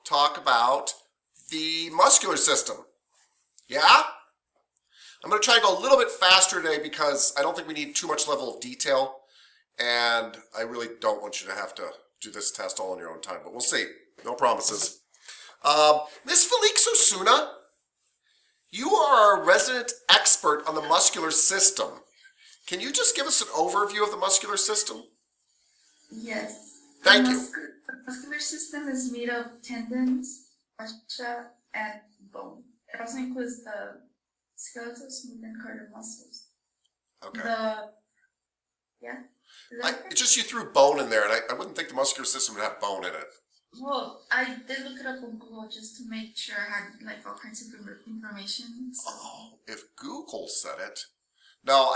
talk about the muscular system. Yeah? I'm going to try to go a little bit faster today because I don't think we need too much level of detail, and I really don't want you to have to do this test all in your own time, but we'll see. No promises. Ms. Felix Osuna, you are a resident expert on the muscular system. Can you just give us an overview of the muscular system? Yes. Thank you. The muscular system is made of tendons, fascia, and bone. It also includes the skeletal, smooth, and cardiac muscles. Okay. It's just you threw bone in there, and I wouldn't think the muscular system would have bone in it. Well, I did look it up on Google just to make sure I had like all kinds of information. So. Oh, if Google said it. No,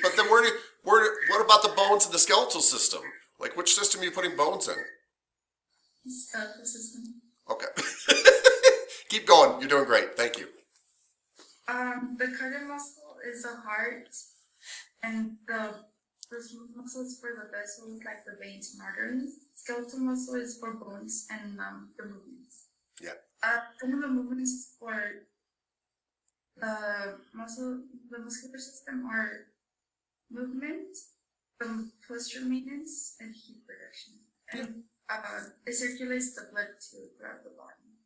but then what about the bones in the skeletal system? Like, which system are you putting bones in? The skeletal system. Okay. Keep going. You're doing great. Thank you. The cardiac muscle is the heart, and the smooth muscles for the vessels like the veins and arteries. Skeletal muscle is for bones and the movements. Yeah. Some of the movements for the muscular system are movement, posture maintenance, and heat production. And it circulates the blood throughout the body.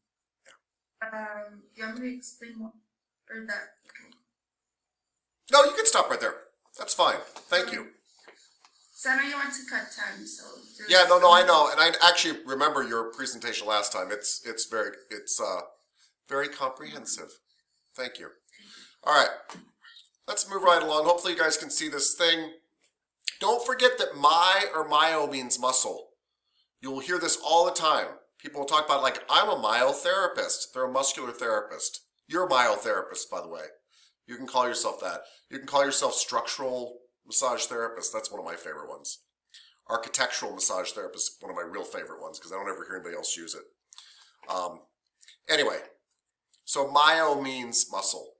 Yeah. You want me to explain more? Or that? Okay. No, you can stop right there. That's fine. Thank you. So I know you want to cut time, so. Yeah, no, I know, and I actually remember your presentation last time. It's very comprehensive. Thank you. All right, let's move right along. Hopefully, you guys can see this thing. Don't forget that myo means muscle. You will hear this all the time. People will talk about like, I'm a myotherapist. They're a muscular therapist. You're a myotherapist, by the way. You can call yourself that. You can call yourself structural massage therapist. That's one of my favorite ones. Architectural massage therapist, one of my real favorite ones because I don't ever hear anybody else use it. Anyway, so myo means muscle.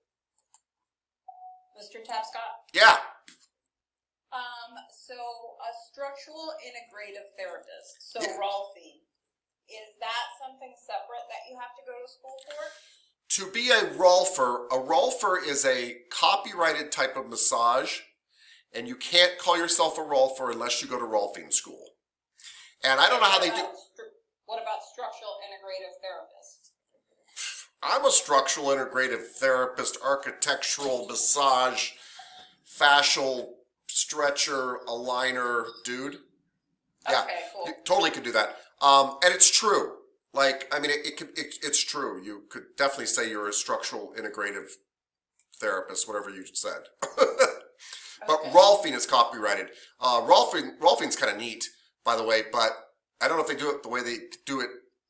Mr. Tapscott? Yeah. So a structural integrative therapist, so Rolfing, is that something separate that you have to go to school for? To be a Rolfer is a copyrighted type of massage, and you can't call yourself a Rolfer unless you go to Rolfing school. And I don't know how they do. What about structural integrative therapist? I'm a structural integrative therapist, architectural massage, fascial stretcher, aligner dude. Yeah, okay, cool. You totally could do that. And it's true. Like, I mean, it's true. You could definitely say you're a structural integrative therapist, whatever you said. But okay. Rolfing is copyrighted. Rolfing's kind of neat, by the way, but I don't know if they do it the way they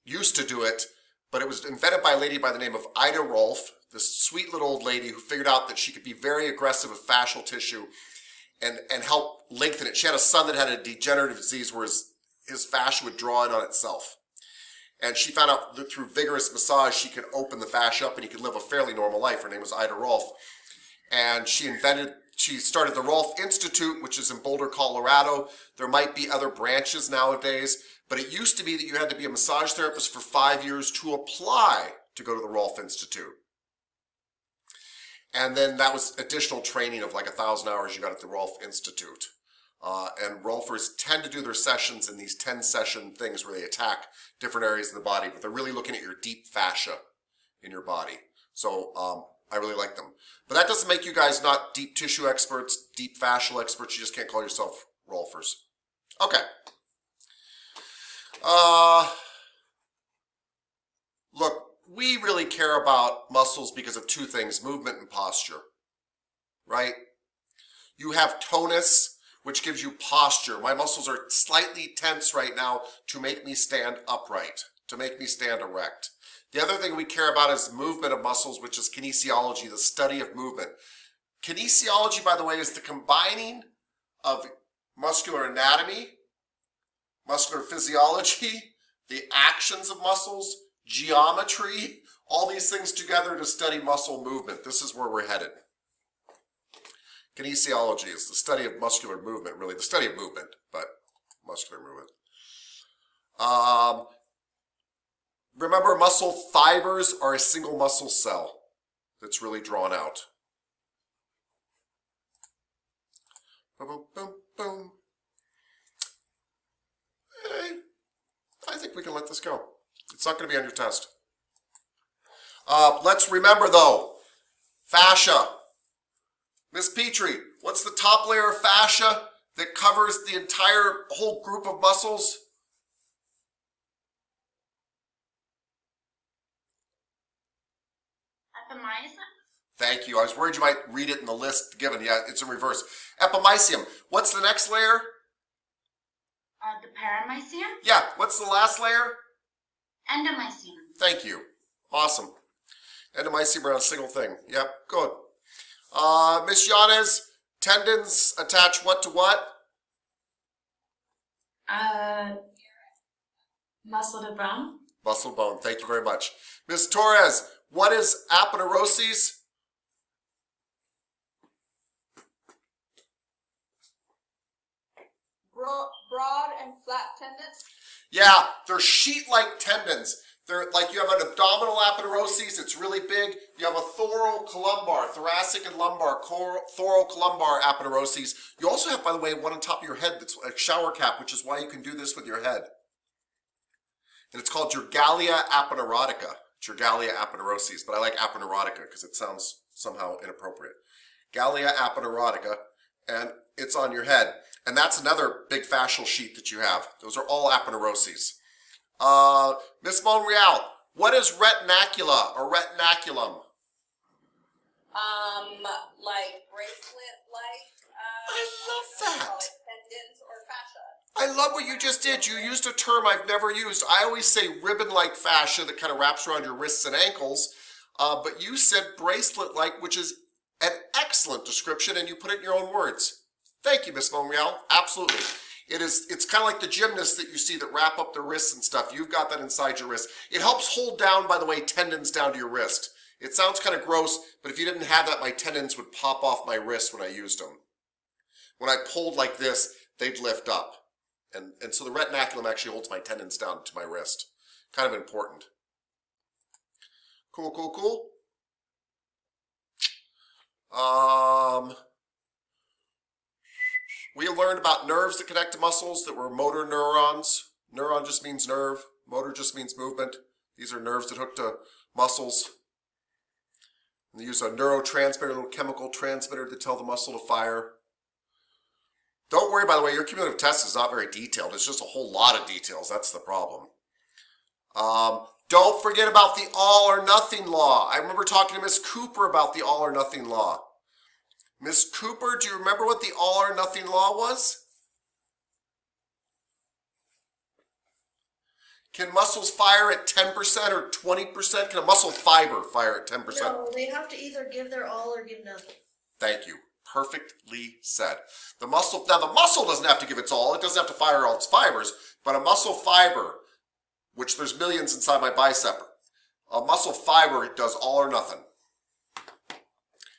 used to do it, but it was invented by a lady by the name of Ida Rolf, this sweet little old lady who figured out that she could be very aggressive with fascial tissue and help lengthen it. She had a son that had a degenerative disease where his fascia would draw in on itself. And she found out that through vigorous massage, she could open the fascia up and he could live a fairly normal life. Her name was Ida Rolf. And she started the Rolf Institute, which is in Boulder, Colorado. There might be other branches nowadays, but it used to be that you had to be a massage therapist for 5 years to apply to go to the Rolf Institute. And then that was additional training of like 1,000 hours you got at the Rolf Institute. And Rolfers tend to do their sessions in these 10-session things where they attack different areas of the body, but they're really looking at your deep fascia in your body. So I really like them. But that doesn't make you guys not deep tissue experts, deep fascial experts. You just can't call yourself Rolfers. Okay. Look, we really care about muscles because of two things, movement and posture, right? You have tonus, which gives you posture. My muscles are slightly tense right now to make me stand upright, to make me stand erect. The other thing we care about is movement of muscles, which is kinesiology, the study of movement. Kinesiology, by the way, is the combining of muscular anatomy, muscular physiology, the actions of muscles, geometry, all these things together to study muscle movement. This is where we're headed. Kinesiology is the study of muscular movement, really the study of movement, but muscular movement. remember, muscle fibers are a single muscle cell that's really drawn out. Boom, boom, boom, boom. Hey, I think we can let this go. It's not going to be on your test. Let's remember, though, fascia. Miss Petrie, what's the top layer of fascia that covers the entire whole group of muscles? Epimysium? Thank you. I was worried you might read it in the list given. Yeah, it's in reverse. Epimysium. What's the next layer? The paramycium? Yeah, what's the last layer? Endomycium. Thank you. Awesome. Endomysium around a single thing. Yep, good. Miss Yanez, tendons attach what to what? Muscle to bone? Muscle bone. Thank you very much. Miss Torres, what is aponeuroses? Broad and flat tendons. Yeah, they're sheet-like tendons. They're like you have an abdominal aponeuroses, it's really big. You have a thoracolumbar, thoracic and lumbar, thoracolumbar aponeuroses. You also have, by the way, one on top of your head that's a shower cap, which is why you can do this with your head. And it's called Gergalia aponeurotica. Gergalia aponeuroses, but I like aponeurotica because it sounds somehow inappropriate. Gallia aponeurotica, and it's on your head. And that's another big fascial sheet that you have. Those are all aponeuroses. Miss Monreal, what is retinacula or retinaculum? Like bracelet-like. I love that. Call it tendons or fascia. I love what you just did. You used a term I've never used. I always say ribbon-like fascia that kind of wraps around your wrists and ankles. But you said bracelet-like, which is an excellent description, and you put it in your own words. Thank you, Miss Monreal. Absolutely. It's kind of like the gymnasts that you see that wrap up their wrists and stuff. You've got that inside your wrist. It helps hold down, by the way, tendons down to your wrist. It sounds kind of gross, but if you didn't have that, my tendons would pop off my wrist when I used them. When I pulled like this, they'd lift up. And so the retinaculum actually holds my tendons down to my wrist. Kind of important. Cool, cool, cool. We learned about nerves that connect to muscles that were motor neurons. Neuron just means nerve. Motor just means movement. These are nerves that hook to muscles. And they use a neurotransmitter, a little chemical transmitter to tell the muscle to fire. Don't worry, by the way, your cumulative test is not very detailed. It's just a whole lot of details. That's the problem. Don't forget about the all or nothing law. I remember talking to Miss Cooper about the all or nothing law. Miss Cooper, do you remember what the all or nothing law was? Can muscles fire at 10% or 20%? Can a muscle fiber fire at 10%? No, they have to either give their all or give nothing. Thank you. Perfectly said. The muscle doesn't have to give its all. It doesn't have to fire all its fibers, but a muscle fiber, which there's millions inside my bicep, a muscle fiber does all or nothing.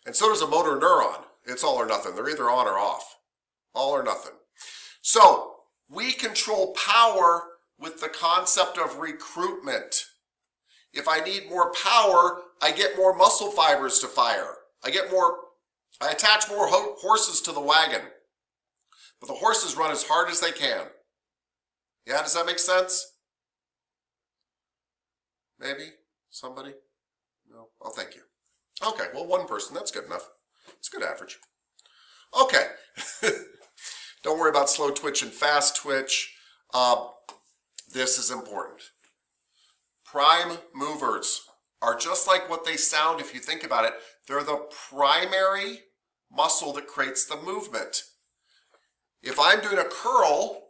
And so does a motor neuron. It's all or nothing. They're either on or off. All or nothing. So we control power with the concept of recruitment. If I need more power, I get more muscle fibers to fire. I attach more horses to the wagon. But the horses run as hard as they can. Yeah, does that make sense? Maybe? Somebody? No? Oh, thank you. Okay, well, one person, that's good enough. It's a good average. Okay. Don't worry about slow twitch and fast twitch. This is important. Prime movers are just like what they sound if you think about it. They're the primary muscle that creates the movement. If I'm doing a curl,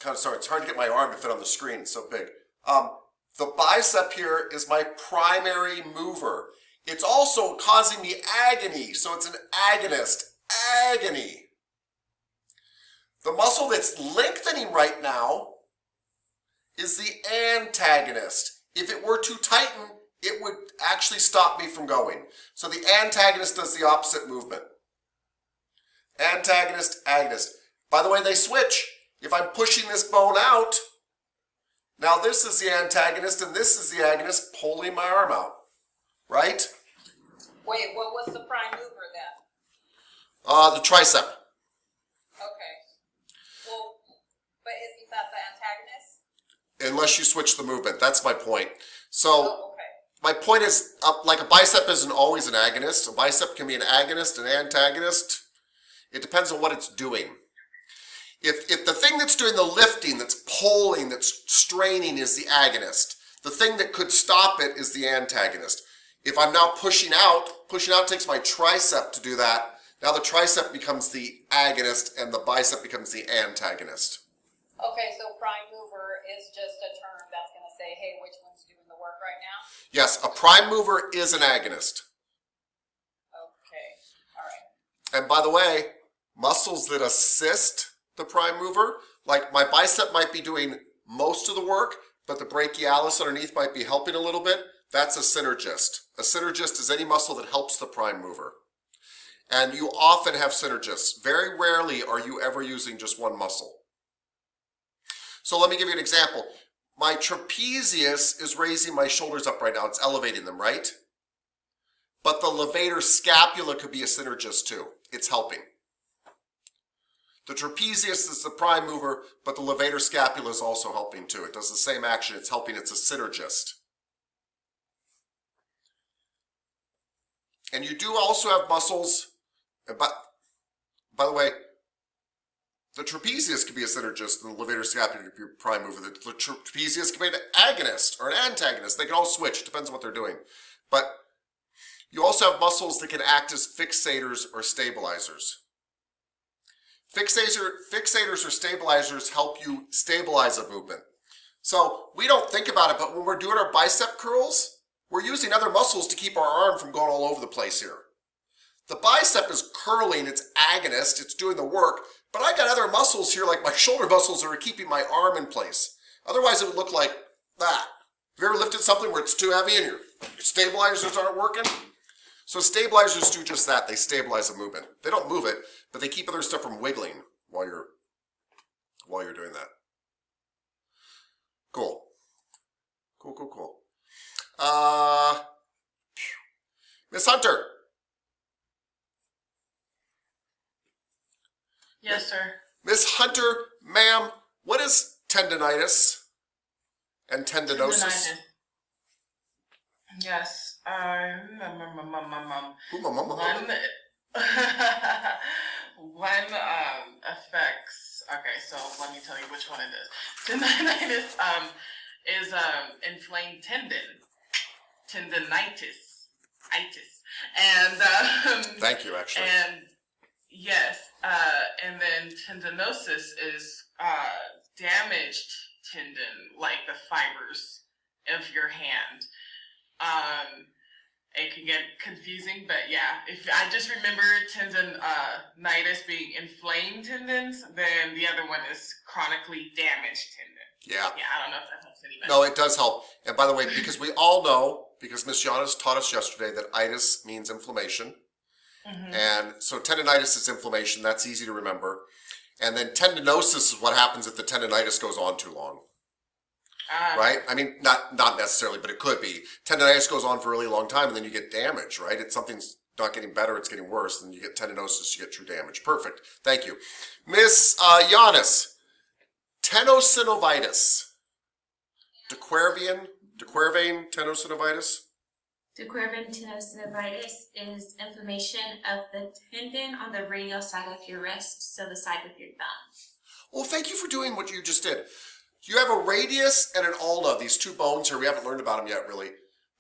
it's hard to get my arm to fit on the screen, it's so big. The bicep here is my primary mover. It's also causing me agony, so it's an agonist. Agony. The muscle that's lengthening right now is the antagonist. If it were to tighten, it would actually stop me from going. So the antagonist does the opposite movement. Antagonist, agonist. By the way, they switch. If I'm pushing this bone out, Now this is the antagonist and this is the agonist pulling my arm out, right? Wait, what was the prime mover then? The tricep. Okay. Well, but isn't that the antagonist? Unless you switch the movement. That's my point. So Oh, okay. my point is, like a bicep isn't always an agonist. A bicep can be an agonist, an antagonist. It depends on what it's doing. If the thing that's doing the lifting, that's pulling, that's straining is the agonist, the thing that could stop it is the antagonist. If I'm now pushing out takes my tricep to do that. Now the tricep becomes the agonist and the bicep becomes the antagonist. Okay, so prime mover is just a term that's going to say, hey, which one's doing the work right now? Yes, a prime mover is an agonist. Okay, all right. And by the way, muscles that assist the prime mover, like my bicep might be doing most of the work, but the brachialis underneath might be helping a little bit. That's a synergist. A synergist is any muscle that helps the prime mover. And you often have synergists. Very rarely are you ever using just one muscle. So let me give you an example. My trapezius is raising my shoulders up right now. It's elevating them, right? But the levator scapula could be a synergist too. It's helping. The trapezius is the prime mover, but the levator scapula is also helping too. It does the same action. It's helping. It's a synergist. And you do also have muscles, but by the way, the trapezius could be a synergist and the levator scapula could be a prime mover. The trapezius could be an agonist or an antagonist. They can all switch. Depends on what they're doing. But you also have muscles that can act as fixators or stabilizers. Fixators or stabilizers help you stabilize a movement. So we don't think about it, but when we're doing our bicep curls, we're using other muscles to keep our arm from going all over the place here. The bicep is curling, it's agonist, it's doing the work, but I got other muscles here, like my shoulder muscles, that are keeping my arm in place. Otherwise it would look like that. Have you ever lifted something where it's too heavy and your stabilizers aren't working? So stabilizers do just that. They stabilize a movement. They don't move it, but they keep other stuff from wiggling while you're doing that. Cool. Cool. Miss Hunter. Yes, sir. Miss Hunter, ma'am, what is tendinitis and tendinosis? Tendinitis. Yes. One affects. Okay, so let me tell you which one it is. Tendinitis is inflamed tendinitis, and Thank you, actually. and yes, and then tendinosis is damaged tendon, like the fibers of your hand. It can get confusing, but yeah, if I just remember tendinitis being inflamed tendons, then the other one is chronically damaged tendon. Yeah. Yeah, I don't know if that helps anybody. No, it does help. And by the way, because we all know, because Miss Giannis taught us yesterday that itis means inflammation. Mm-hmm. And so tendinitis is inflammation. That's easy to remember. And then tendinosis is what happens if the tendinitis goes on too long. Right? I mean, not necessarily, but it could be. Tendinitis goes on for a really long time and then you get damage, right? It's something's not getting better, it's getting worse. Then you get tendinosis, you get true damage. Perfect. Thank you. Miss Giannis, tenosynovitis. Dequervain tenosynovitis? Dequervain tenosynovitis is inflammation of the tendon on the radial side of your wrist, so the side with your thumb. Well, thank you for doing what you just did. You have a radius and an ulna, these two bones here. We haven't learned about them yet, really.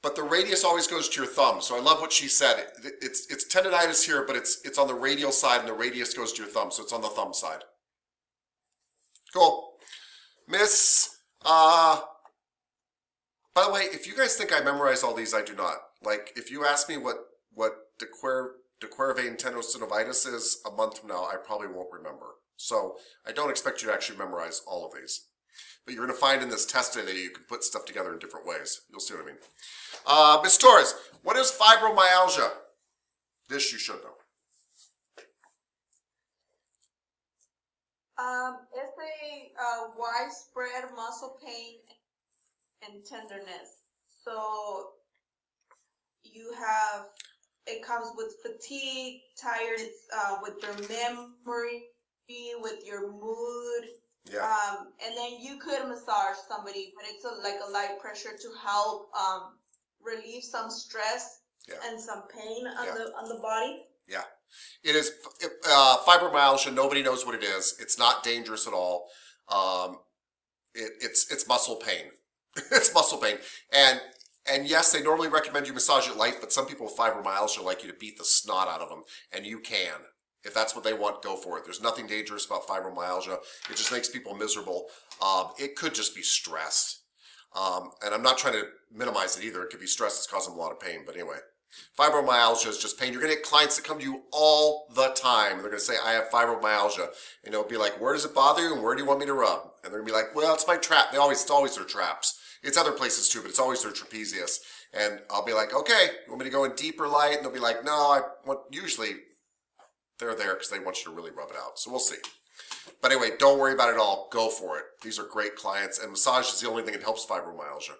But the radius always goes to your thumb. So I love what she said. It's tendinitis here, but it's on the radial side, and the radius goes to your thumb. So it's on the thumb side. Cool. Miss, by the way, if you guys think I memorized all these, I do not. Like, if you ask me what Dequervain tenosynovitis is a month from now, I probably won't remember. So I don't expect you to actually memorize all of these. But you're going to find in this test today that you can put stuff together in different ways. You'll see what I mean. Ms. Torres, what is fibromyalgia? This you should know. It's a widespread muscle pain and tenderness. So it comes with fatigue, tired, with your memory, with your mood. Yeah. And then you could massage somebody, but it's like a light pressure to help relieve some stress and some pain on the body. Yeah. It is fibromyalgia. Nobody knows what it is. It's not dangerous at all. It's muscle pain. It's muscle pain. And yes, they normally recommend you massage it light, but some people with fibromyalgia like you to beat the snot out of them, and you can. If that's what they want, go for it. There's nothing dangerous about fibromyalgia. It just makes people miserable. It could just be stress. And I'm not trying to minimize it either. It could be stress that's causing them a lot of pain. But anyway, fibromyalgia is just pain. You're going to get clients that come to you all the time. They're going to say, I have fibromyalgia. And it'll be like, where does it bother you and where do you want me to rub? And they're going to be like, well, it's my trap. It's always their traps. It's other places too, but it's always their trapezius. And I'll be like, okay, you want me to go in deeper light? And they'll be like, no, usually they're there because they want you to really rub it out. So we'll see. But anyway, don't worry about it all. Go for it. These are great clients. And massage is the only thing that helps fibromyalgia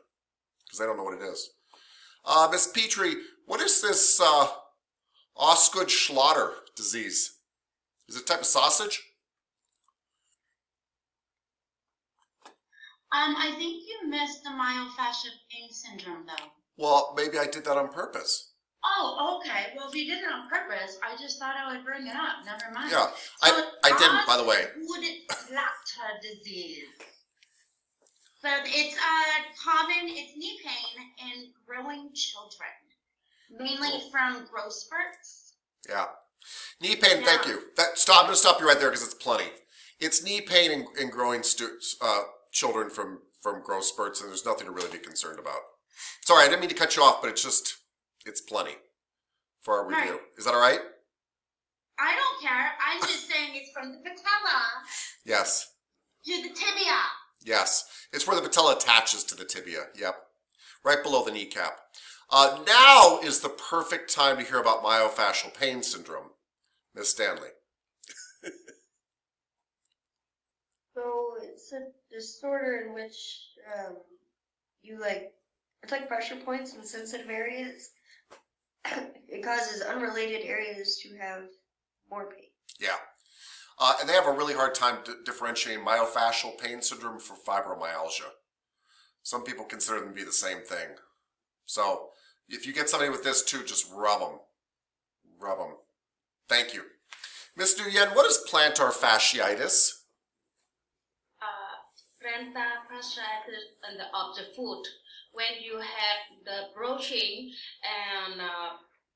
because they don't know what it is. Miss Petrie, what is this Osgood-Schlatter disease? Is it a type of sausage? I think you missed the myofascial pain syndrome, though. Well, maybe I did that on purpose. Oh, okay. Well, if you did it on purpose, I just thought I would bring it up. Never mind. Yeah, I didn't, by the way. Osgood-Schlatter disease. So it's it's knee pain in growing children, mainly from growth spurts. Yeah. Knee pain, thank you. I'm going to stop you right there because it's plenty. It's knee pain in growing children from growth spurts, and there's nothing to really be concerned about. Sorry, I didn't mean to cut you off, but it's plenty for our review. Right. Is that all right? I don't care. I'm just saying it's from the patella Yes. to the tibia. Yes. It's where the patella attaches to the tibia. Yep. Right below the kneecap. Now is the perfect time to hear about myofascial pain syndrome. Miss Stanley. So it's a disorder in which it's like pressure points in sensitive areas. It causes unrelated areas to have more pain. Yeah. And they have a really hard time differentiating myofascial pain syndrome from fibromyalgia. Some people consider them to be the same thing. So if you get somebody with this too, just rub them. Rub them. Thank you. Miss Nguyen, what is plantar fasciitis? Plantar fasciitis of the foot when you have the bruising and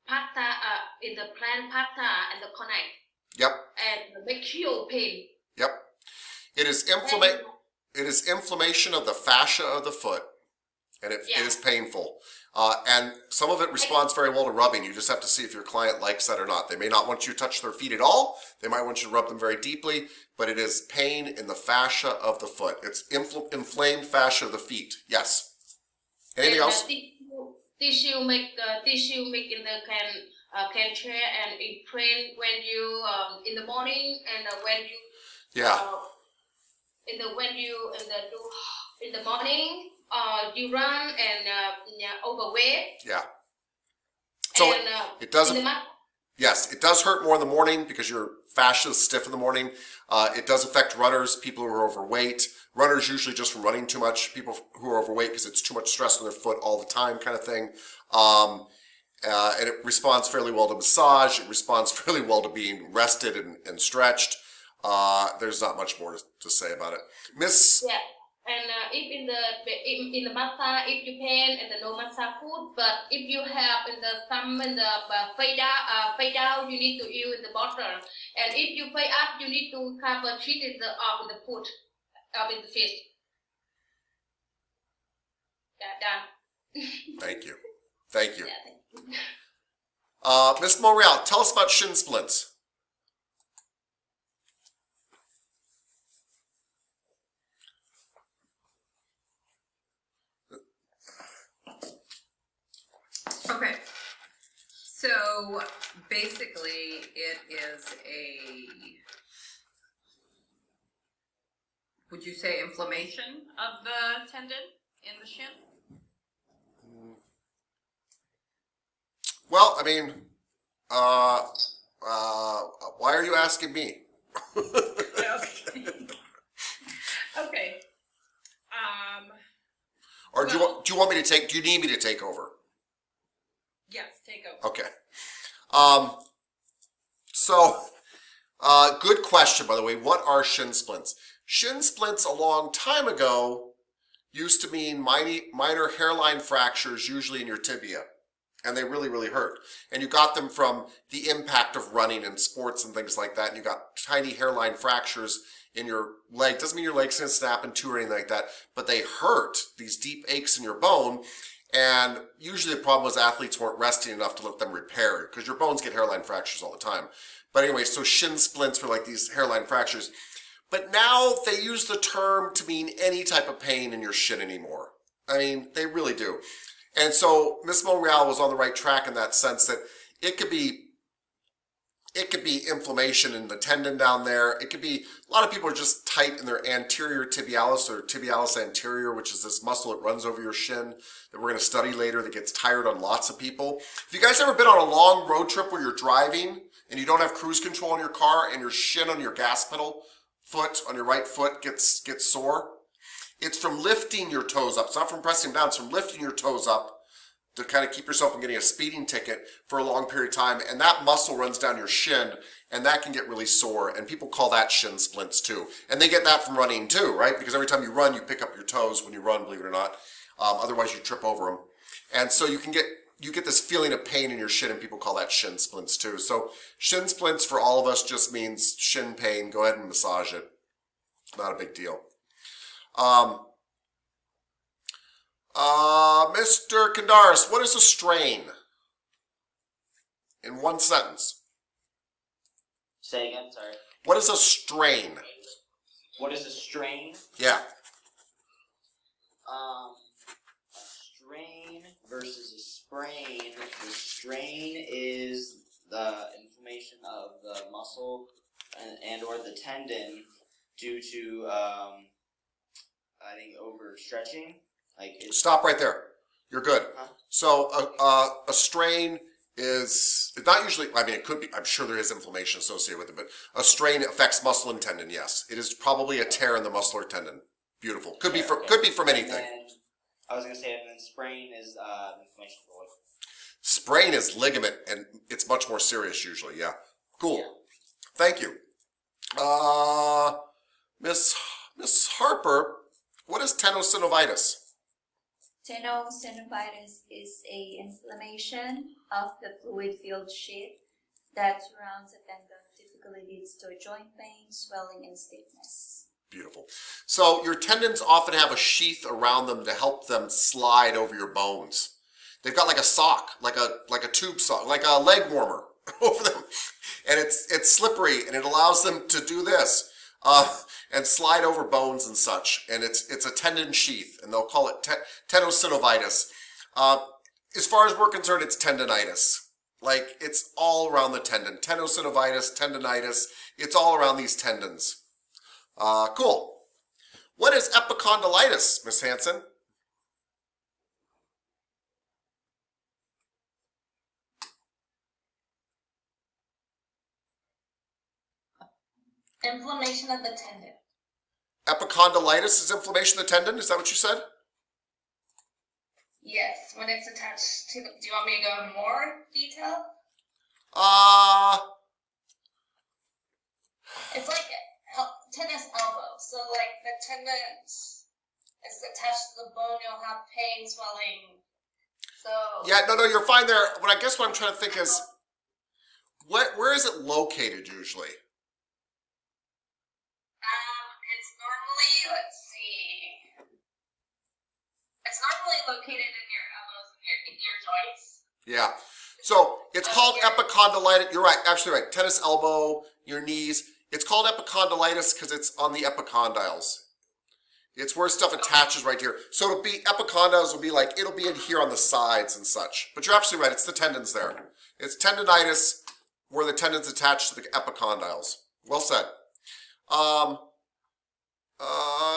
pata in the plant pata and the connect. Yep. And make you pain. Yep. It is inflammation of the fascia of the foot, and it is painful. And some of it responds very well to rubbing. You just have to see if your client likes that or not. They may not want you to touch their feet at all. They might want you to rub them very deeply, but it is pain in the fascia of the foot. It's inflamed fascia of the feet. Yes. Anything else? Tissue make in the can chair and it train when you in the morning and when you in the morning you run and overweight. Yeah. So and, it doesn't. Yes, it does hurt more in the morning because your fascia is stiff in the morning. It does affect runners, people who are overweight. Runners usually just from running too much. People who are overweight because it's too much stress on their foot all the time, kind of thing. And it responds fairly well to massage. It responds fairly well to being rested and stretched. There's not much more to say about it, Miss. Yeah, and if in the massage, if you pain and the no massage food, but if you have in the fade out, you need to use the bottle, and if you fade up, you need to cover treat it in the foot, in the fist. Yeah, done. Thank you. Thank you. Yeah, thank you. Miss Montreal, tell us about shin splints. Okay, so basically it is would you say inflammation of the tendon? in the shin? Well, I mean, why are you asking me? Okay. Okay. Or do you want me to take? Do you need me to take over? Yes, take over. Okay. Good question, by the way. What are shin splints? Shin splints a long time ago used to mean minor hairline fractures, usually in your tibia. And they really, really hurt. And you got them from the impact of running and sports and things like that. And you got tiny hairline fractures in your leg. Doesn't mean your leg's going to snap in two or anything like that, but they hurt, these deep aches in your bone. And usually the problem was athletes weren't resting enough to let them repair, because your bones get hairline fractures all the time. But anyway, so shin splints were like these hairline fractures. But now they use the term to mean any type of pain in your shin anymore. I mean, they really do. And so Miss Monreal was on the right track in that sense that it could be inflammation in the tendon down there. It could be, a lot of people are just tight in their anterior tibialis or tibialis anterior, which is this muscle that runs over your shin that we're going to study later that gets tired on lots of people. If you guys ever been on a long road trip where you're driving and you don't have cruise control in your car and your shin on your gas pedal foot, on your right foot gets sore, it's from lifting your toes up. It's not from pressing down. It's from lifting your toes up to kind of keep yourself from getting a speeding ticket for a long period of time. And that muscle runs down your shin, and that can get really sore. And people call that shin splints too. And they get that from running too, right? Because every time you run, you pick up your toes when you run, believe it or not. Otherwise, you trip over them. And so you get this feeling of pain in your shin, and people call that shin splints too. So shin splints for all of us just means shin pain. Go ahead and massage it. Not a big deal. Mr. Kandaris, what is a strain? In one sentence. Say again, sorry. What is a strain? What is a strain? Yeah. A strain versus a sprain. The strain is the inflammation of the muscle and or the tendon due to I think overstretching. Stop right there. You're good. Huh? So a strain is not usually, I mean, it could be, I'm sure there is inflammation associated with it, but a strain affects muscle and tendon, yes. It is probably a tear in the muscle or tendon. Beautiful. Could be from anything. And I was going to say, and then sprain is inflammation of the ligament. Sprain is ligament, and it's much more serious usually, yeah. Cool. Yeah. Thank you. Miss Harper, what is tenosynovitis? Tenosynovitis is a inflammation of the fluid-filled sheath that surrounds a tendon. Typically leads to joint pain, swelling, and stiffness. Beautiful. So your tendons often have a sheath around them to help them slide over your bones. They've got like a sock, like a tube sock, like a leg warmer over them, and it's slippery, and it allows them to do this. And slide over bones and such, and it's a tendon sheath, and they'll call it tenosynovitis. As far as we're concerned, it's tendonitis. Like, it's all around the tendon. Tenosynovitis, tendonitis, it's all around these tendons. Cool. What is epicondylitis, Miss Hansen? Inflammation of the tendon. Epicondylitis is inflammation of the tendon? Is that what you said? Yes, when it's attached to. Do you want me to go in more detail? It's like tennis elbow. So like the tendon is attached to the bone, you'll have pain, swelling. So. Yeah, no, you're fine there. But I guess what I'm trying to think is, where is it located usually? It's normally, let's see. It's normally located in your elbows and your joints. Yeah. So it's called epicondylitis. You're right, actually right. Tennis elbow, your knees. It's called epicondylitis because it's on the epicondyles. It's where stuff attaches right here. So it'll be, epicondyles will be like, it'll be in here on the sides and such. But you're absolutely right, it's the tendons there. It's tendonitis where the tendons attach to the epicondyles. Well said.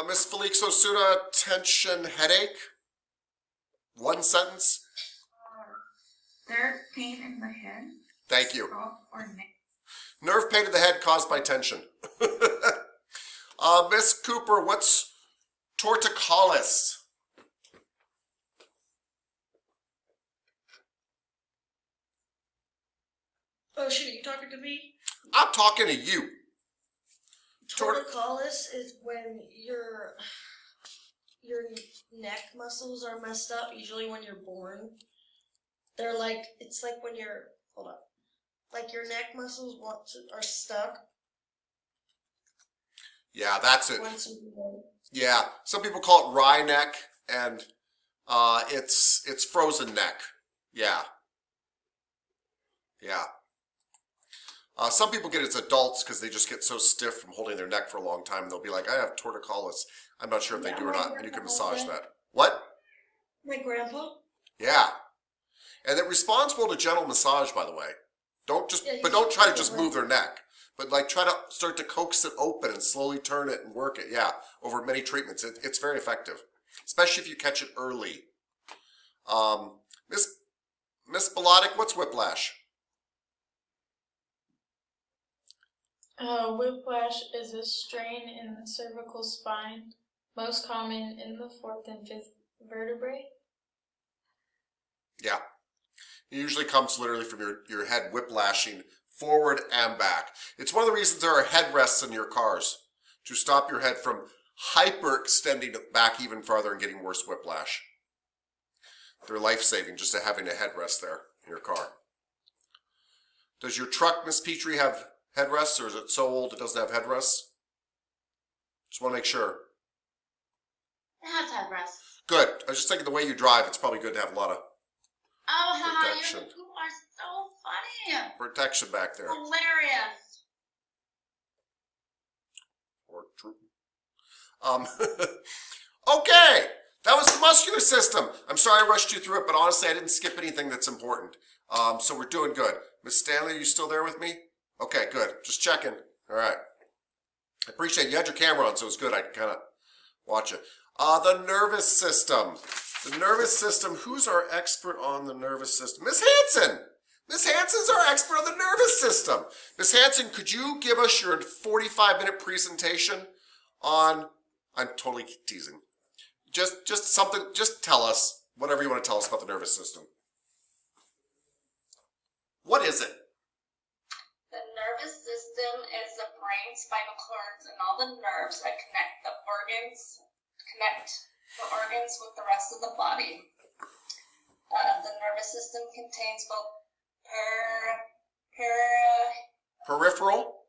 Miss Felix Osuda, tension headache. One sentence. Nerve pain in the head. Thank you. Scalp or neck. Nerve pain in the head caused by tension. Miss Cooper, what's torticollis? Oh shit, are you talking to me? I'm talking to you. Torticollis is when your neck muscles are messed up, usually when you're born. They're like, it's like when you're, hold up, like your neck muscles are stuck. Yeah, that's it. Once you're born. Yeah, some people call it wry neck, and it's frozen neck. Yeah. Yeah. Some people get it as adults because they just get so stiff from holding their neck for a long time. They'll be like, I have torticollis. I'm not sure if they do or not, and you can massage that. What? My grandpa? Yeah. And they're responsible to gentle massage, by the way. Don't try to just move their neck. But like try to start to coax it open and slowly turn it and work it. Yeah, over many treatments. It's very effective, especially if you catch it early. Miss Bilotic, what's whiplash? Whiplash is a strain in the cervical spine, most common in the 4th and 5th vertebrae. Yeah. It usually comes literally from your head whiplashing forward and back. It's one of the reasons there are headrests in your cars, to stop your head from hyperextending back even farther and getting worse whiplash. They're life-saving just to having a headrest there in your car. Does your truck, Miss Petrie, have headrests, or is it so old it doesn't have headrests? Just want to make sure. It has headrests. Good. I was just thinking the way you drive, it's probably good to have a lot of Oh, haha, protection. you are so funny. Protection back there. Hilarious. Or true. Okay, that was the muscular system. I'm sorry I rushed you through it, but honestly, I didn't skip anything that's important. So we're doing good. Miss Stanley, are you still there with me? Okay, good. Just checking. All right. I appreciate it. You had your camera on, so it was good. I could kind of watch it. The nervous system. The nervous system. Who's our expert on the nervous system? Miss Hanson. Miss Hanson's our expert on the nervous system. Miss Hanson, could you give us your 45-minute presentation on, I'm totally teasing. Just something, just tell us whatever you want to tell us about the nervous system. What is it? The nervous system is the brain, spinal cords, and all the nerves that connect the organs with the rest of the body. The nervous system contains both peripheral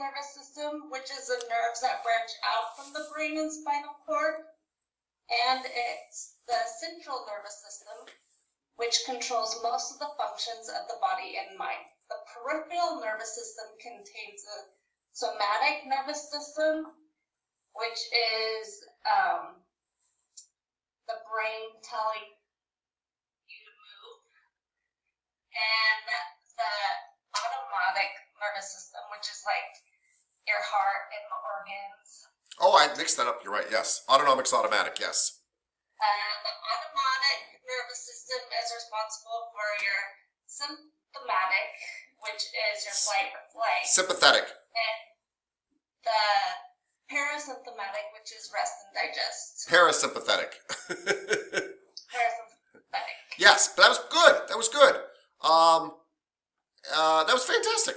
nervous system, which is the nerves that branch out from the brain and spinal cord, and it's the central nervous system, which controls most of the functions of the body and mind. The peripheral nervous system contains the somatic nervous system, which is the brain telling you to move, and the autonomic nervous system, which is like your heart and the organs. Oh, I mixed that up. You're right. Yes. Autonomic's automatic. Yes. The autonomic nervous system is responsible for your sympathetic, which is your flight or flight. Sympathetic. And the parasympathetic, which is rest and digest. Parasympathetic. Parasympathetic. Yes, but that was good. That was good. That was fantastic.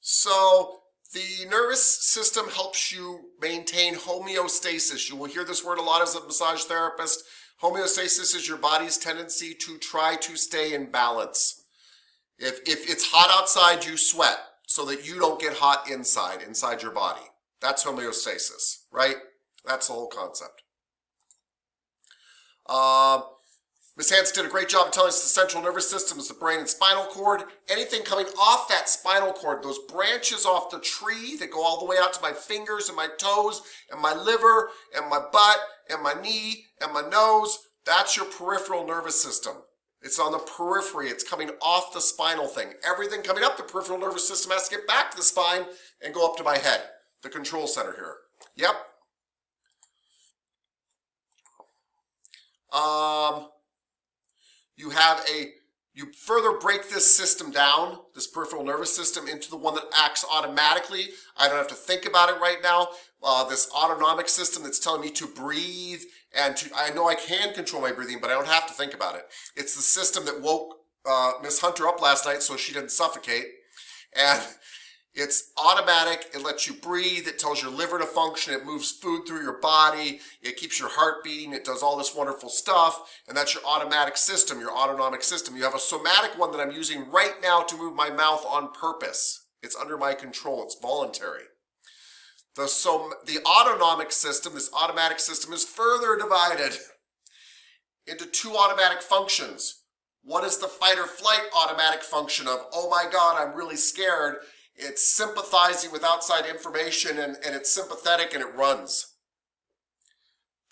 So the nervous system helps you maintain homeostasis. You will hear this word a lot as a massage therapist. Homeostasis is your body's tendency to try to stay in balance. If it's hot outside, you sweat so that you don't get hot inside your body. That's homeostasis, right? That's the whole concept. Ms. Hanson did a great job of telling us the central nervous system is the brain and spinal cord. Anything coming off that spinal cord, those branches off the tree that go all the way out to my fingers and my toes and my liver and my butt and my knee and my nose, that's your peripheral nervous system. It's on the periphery. It's coming off the spinal thing. Everything coming up the peripheral nervous system has to get back to the spine and go up to my head, the control center here. Yep. You further break this system down, this peripheral nervous system, into the one that acts automatically. I don't have to think about it right now. This autonomic system that's telling me to breathe I know I can control my breathing, but I don't have to think about it. It's the system that woke Miss Hunter up last night so she didn't suffocate. And it's automatic. It lets you breathe. It tells your liver to function. It moves food through your body. It keeps your heart beating. It does all this wonderful stuff. And that's your automatic system, your autonomic system. You have a somatic one that I'm using right now to move my mouth on purpose. It's under my control. It's voluntary. The autonomic system, this automatic system, is further divided into two automatic functions. What is the fight or flight automatic function of, oh my God, I'm really scared. It's sympathizing with outside information and it's sympathetic and it runs.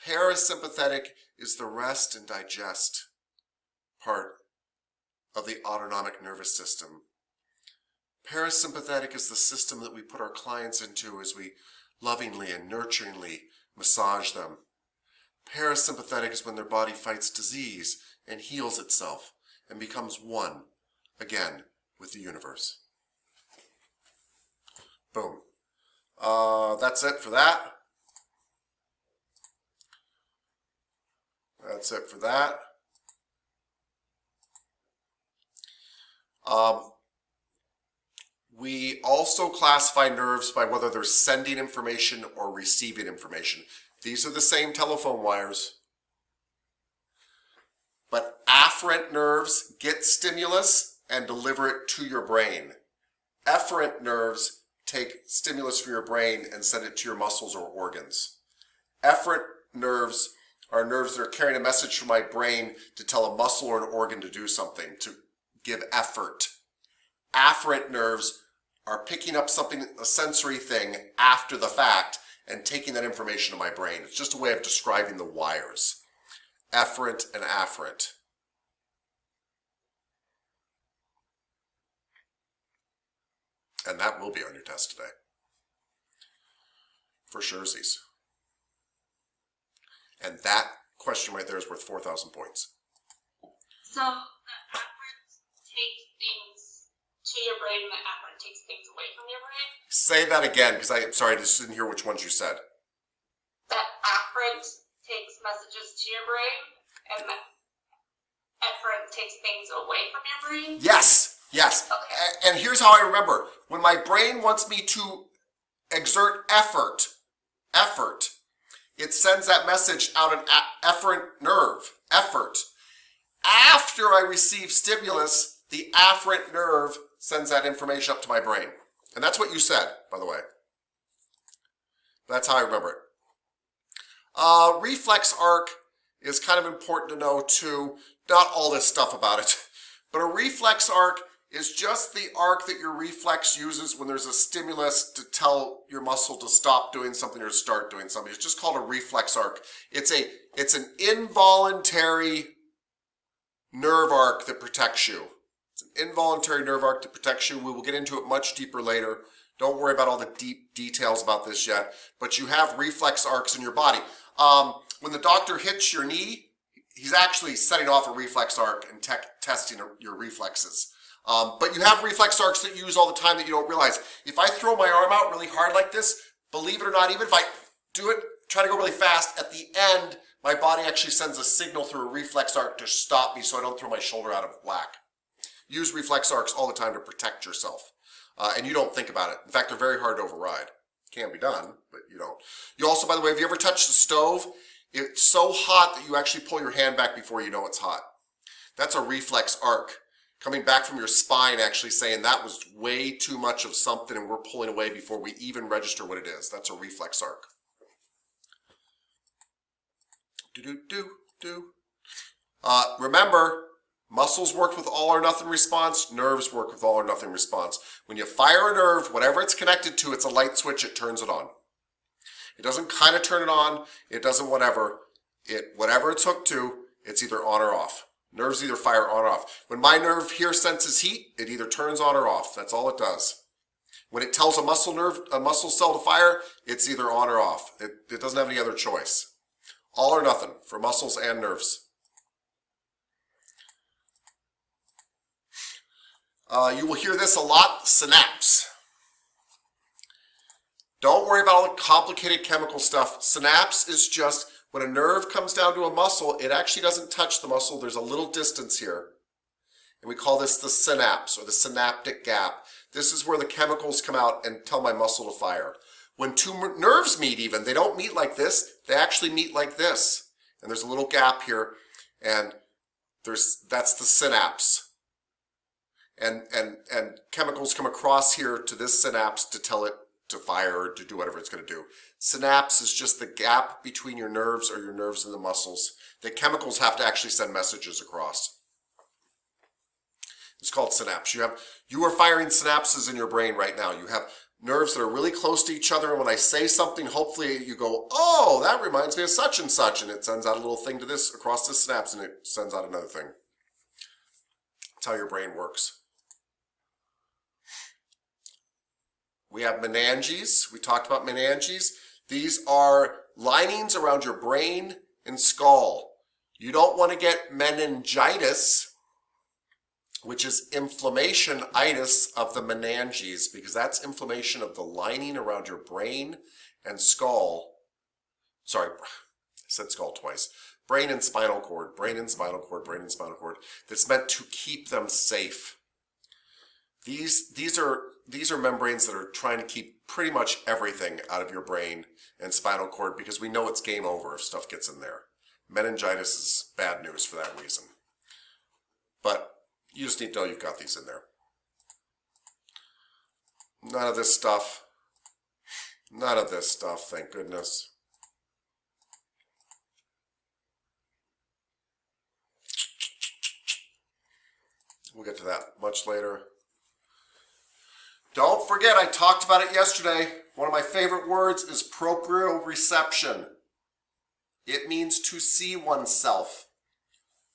Parasympathetic is the rest and digest part of the autonomic nervous system. Parasympathetic is the system that we put our clients into as we lovingly and nurturingly massage them. Parasympathetic is when their body fights disease and heals itself and becomes one again with the universe. Boom. That's it for that. That's it for that. We also classify nerves by whether they're sending information or receiving information. These are the same telephone wires. But afferent nerves get stimulus and deliver it to your brain. Efferent nerves take stimulus from your brain and send it to your muscles or organs. Efferent nerves are nerves that are carrying a message from my brain to tell a muscle or an organ to do something, to give effort. Afferent nerves are picking up something, a sensory thing, after the fact and taking that information to my brain. It's just a way of describing the wires. Efferent and afferent. And that will be on your test today. For surezies. And that question right there is worth 4,000 points. So the afferent takes things to your brain and the afferent takes things away from your brain? Say that again, because I'm sorry, I just didn't hear which ones you said. That afferent takes messages to your brain and the efferent takes things away from your brain? Yes, yes. Okay. And here's how I remember. When my brain wants me to exert effort, it sends that message out an efferent nerve, effort. After I receive stimulus, the afferent nerve sends that information up to my brain. And that's what you said, by the way. That's how I remember it. Reflex arc is kind of important to know too. Not all this stuff about it, but a reflex arc is just the arc that your reflex uses when there's a stimulus to tell your muscle to stop doing something or start doing something. It's just called a reflex arc. It's an involuntary nerve arc that protects you. It's an involuntary nerve arc that protects you. We will get into it much deeper later. Don't worry about all the deep details about this yet, but you have reflex arcs in your body. When the doctor hits your knee, he's actually setting off a reflex arc and testing your reflexes. But you have reflex arcs that you use all the time that you don't realize. If I throw my arm out really hard like this, believe it or not, even if I do it, try to go really fast, at the end, my body actually sends a signal through a reflex arc to stop me so I don't throw my shoulder out of whack. Use reflex arcs all the time to protect yourself. And you don't think about it. In fact, they're very hard to override. It can be done, but you don't. You also, by the way, have you ever touched the stove? It's so hot that you actually pull your hand back before you know it's hot. That's a reflex arc. Coming back from your spine, actually saying that was way too much of something and we're pulling away before we even register what it is. That's a reflex arc. Remember, muscles work with all or nothing response. Nerves work with all or nothing response. When you fire a nerve, whatever it's connected to, it's a light switch. It turns it on. It doesn't kind of turn it on. It doesn't whatever. Whatever it's hooked to, it's either on or off. Nerves either fire on or off. When my nerve here senses heat, it either turns on or off. That's all it does. When it tells a muscle cell to fire, it's either on or off. It doesn't have any other choice. All or nothing for muscles and nerves. You will hear this a lot, synapse. Don't worry about all the complicated chemical stuff. Synapse is just when a nerve comes down to a muscle, it actually doesn't touch the muscle. There's a little distance here. And we call this the synapse or the synaptic gap. This is where the chemicals come out and tell my muscle to fire. When two nerves meet even, they don't meet like this. They actually meet like this. And there's a little gap here. And that's the synapse. And chemicals come across here to this synapse to tell it to fire or to do whatever it's going to do. Synapse is just the gap between your nerves or your nerves and the muscles. The chemicals have to actually send messages across. It's called synapse. You are firing synapses in your brain right now. You have nerves that are really close to each other, and when I say something, hopefully you go, oh, that reminds me of such and such, and it sends out a little thing to this across this synapse, and it sends out another thing. That's how your brain works. We have meninges. We talked about meninges. These are linings around your brain and skull. You don't want to get meningitis, which is inflammation-itis of the meninges, because that's inflammation of the lining around your brain and skull. Sorry, I said skull twice. Brain and spinal cord, brain and spinal cord, brain and spinal cord. That's meant to keep them safe. These are membranes that are trying to keep pretty much everything out of your brain and spinal cord, because we know it's game over if stuff gets in there. Meningitis is bad news for that reason. But you just need to know you've got these in there. None of this stuff. None of this stuff, thank goodness. We'll get to that much later. Don't forget, I talked about it yesterday. One of my favorite words is proprioception. It means to see oneself.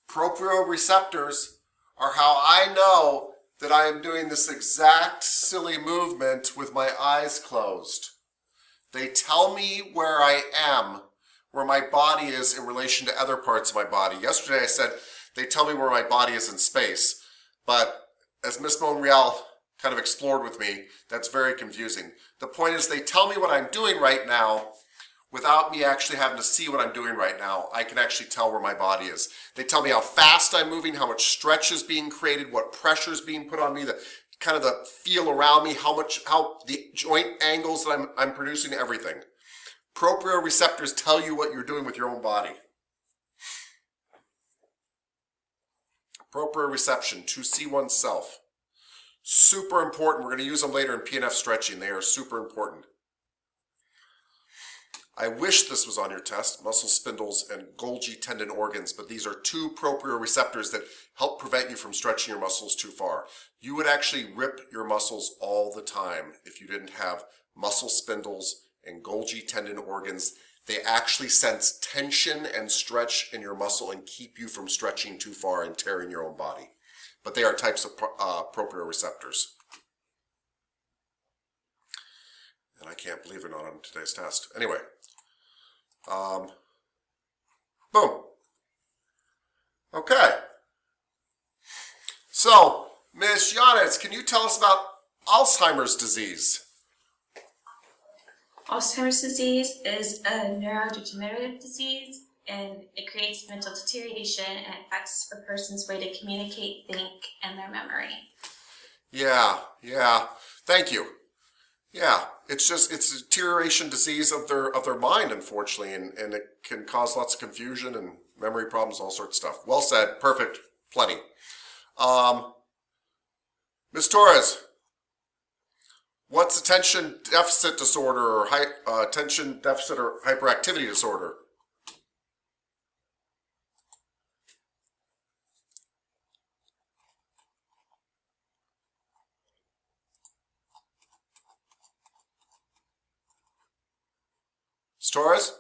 Proprioceptors are how I know that I am doing this exact silly movement with my eyes closed. They tell me where I am, where my body is in relation to other parts of my body. Yesterday I said they tell me where my body is in space, but as Miss Monreal kind of explored with me, that's very confusing. The point is they tell me what I'm doing right now without me actually having to see what I'm doing right now. I can actually tell where my body is. They tell me how fast I'm moving, how much stretch is being created, what pressure is being put on me, the kind of the feel around me, how the joint angles that I'm producing, everything. Proprioceptors tell you what you're doing with your own body. Proprioception, to see oneself. Super important. We're going to use them later in PNF stretching. They are super important. I wish this was on your test, muscle spindles and Golgi tendon organs, but these are two proprioceptors that help prevent you from stretching your muscles too far. You would actually rip your muscles all the time if you didn't have muscle spindles and Golgi tendon organs. They actually sense tension and stretch in your muscle and keep you from stretching too far and tearing your own body. But they are types of proprioceptors. And I can't believe they're not on today's test. Anyway. Boom. Okay. So, Ms. Yanez, can you tell us about Alzheimer's disease? Alzheimer's disease is a neurodegenerative disease, and it creates mental deterioration and affects a person's way to communicate, think, and their memory. Yeah. Thank you. Yeah, it's a deterioration disease of their mind, unfortunately, and it can cause lots of confusion and memory problems, all sorts of stuff. Well said, perfect, plenty. Ms. Torres, what's attention deficit disorder or attention deficit or hyperactivity disorder? Torres?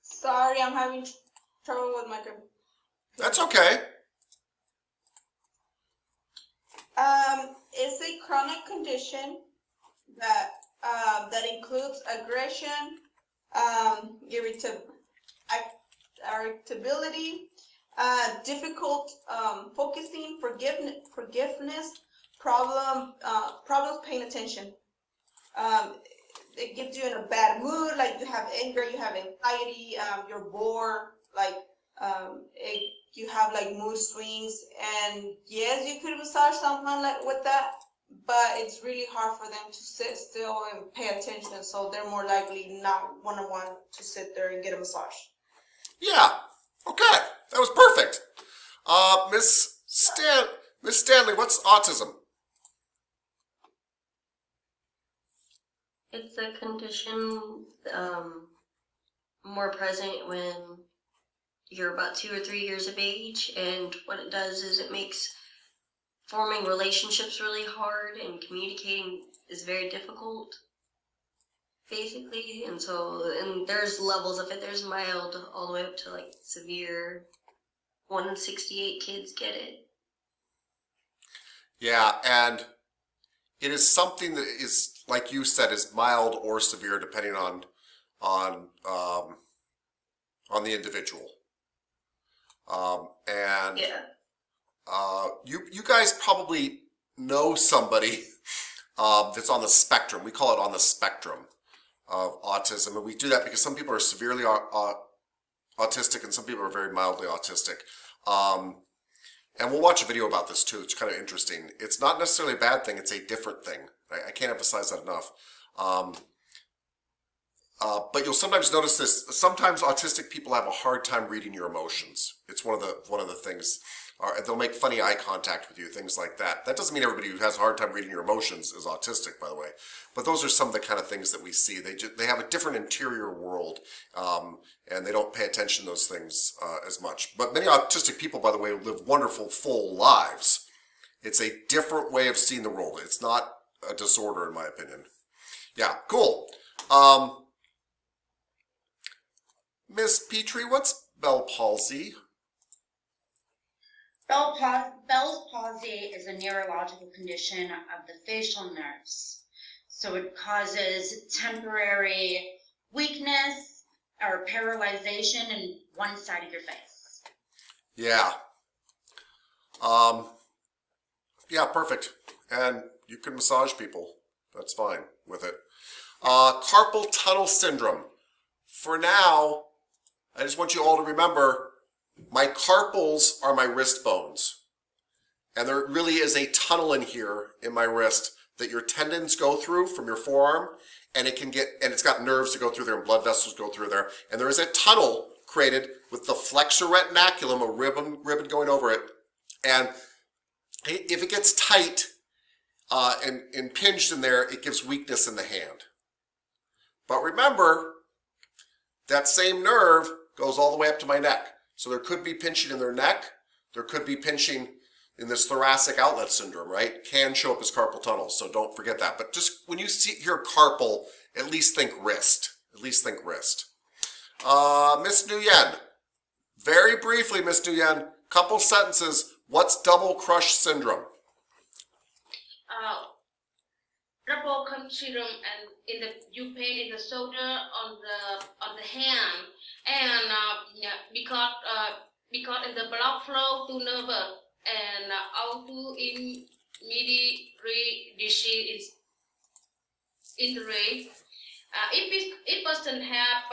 Sorry, I'm having trouble with my computer. That's okay. It's a chronic condition that includes aggression, irritability, difficult focusing, forgiveness, problems paying attention. It gets you in a bad mood, like you have anger, you have anxiety, you're bored, like you have like mood swings. And yes, you could massage someone like with that, but it's really hard for them to sit still and pay attention, so they're more likely not one-on-one to sit there and get a massage. Yeah. Okay. That was perfect. Miss Stanley, what's autism? It's a condition more present when you're about 2 or 3 years of age, and what it does is it makes forming relationships really hard, and communicating is very difficult, basically. And there's levels of it. There's mild all the way up to like severe. 1 in 68 kids get it. Yeah, and it is something that is, like you said, is mild or severe depending on the individual. And yeah. You guys probably know somebody that's on the spectrum. We call it on the spectrum of autism, and we do that because some people are severely autistic and some people are very mildly autistic. And we'll watch a video about this too. It's kind of interesting. It's not necessarily a bad thing. It's a different thing. I can't emphasize that enough. But you'll sometimes notice this. Sometimes autistic people have a hard time reading your emotions. It's one of the things. They'll make funny eye contact with you, things like that. That doesn't mean everybody who has a hard time reading your emotions is autistic, by the way. But those are some of the kind of things that we see. They have a different interior world, and they don't pay attention to those things as much. But many autistic people, by the way, live wonderful, full lives. It's a different way of seeing the world. It's not a disorder, in my opinion. Yeah, cool. Miss Petrie, what's Bell palsy? Bell's palsy is a neurological condition of the facial nerves. So it causes temporary weakness or paralyzation in one side of your face. Yeah. Yeah, perfect. And you can massage people. That's fine with it. Carpal tunnel syndrome. For now, I just want you all to remember, my carpals are my wrist bones. And there really is a tunnel in here in my wrist that your tendons go through from your forearm, and it's got nerves that go through there and blood vessels go through there. And there is a tunnel created with the flexor retinaculum, a ribbon going over it. And if it gets tight and impinged in there, it gives weakness in the hand. But remember, that same nerve goes all the way up to my neck. So there could be pinching in their neck. There could be pinching in this thoracic outlet syndrome, right? Can show up as carpal tunnel, so don't forget that. But just when you hear carpal, at least think wrist. At least think wrist. Miss Nguyen. Very briefly, Miss Nguyen, couple sentences. What's double crush syndrome? Double crush syndrome, and you pain in the shoulder, on the hand, and because in the blood flow to nerve and autoimmune disease injury. If person have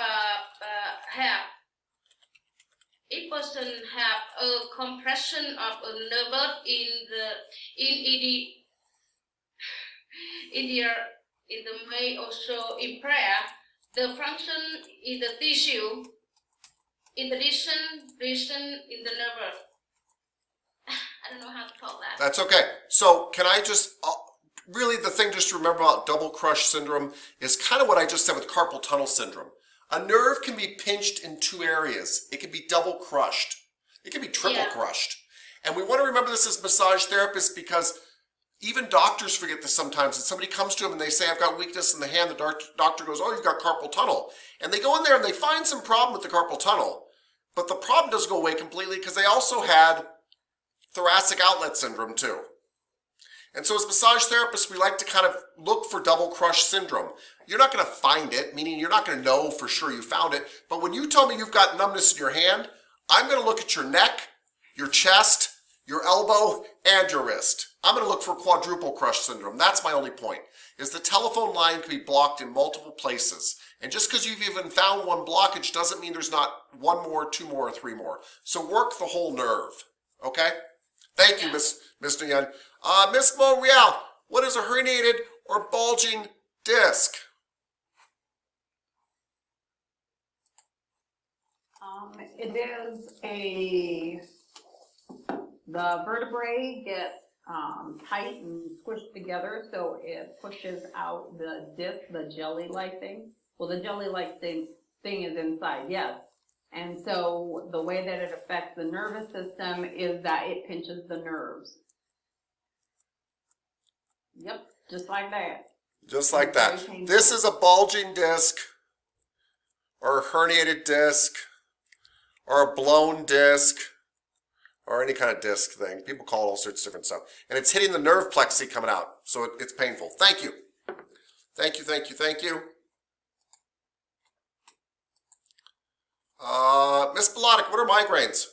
a compression of a nerve in the may also impair the function in the tissue, in the region in the nerve. I don't know how to call that. That's okay. So can I just, really the thing just to remember about double crush syndrome is kind of what I just said with carpal tunnel syndrome. A nerve can be pinched in two areas. It can be double crushed. It can be triple crushed. And we want to remember this as massage therapists because even doctors forget this sometimes. And somebody comes to them and they say, I've got weakness in the hand. The doctor goes, oh, you've got carpal tunnel. And they go in there and they find some problem with the carpal tunnel. But the problem doesn't go away completely because they also had thoracic outlet syndrome too. And so as massage therapists, we like to kind of look for double crush syndrome. You're not going to find it, meaning you're not going to know for sure you found it. But when you tell me you've got numbness in your hand, I'm going to look at your neck, your chest, your elbow, and your wrist. I'm going to look for quadruple crush syndrome. That's my only point, is the telephone line can be blocked in multiple places. And just because you've even found one blockage doesn't mean there's not one more, two more, or three more. So work the whole nerve, okay? Thank you, Miss Nguyen. Miss Monreal, what is a herniated or bulging disc? It is the vertebrae get tight and squished together, so it pushes out the disc, the jelly-like thing. Well, the jelly-like thing is inside, yes. And so the way that it affects the nervous system is that it pinches the nerves. Yep, just like that. Just like that. This is a bulging disc, or a herniated disc, or a blown disc, or any kind of disc thing. People call it all sorts of different stuff. And it's hitting the nerve plexus coming out, so it's painful. Thank you. Thank you, thank you, thank you. Miss Bilotic, what are migraines?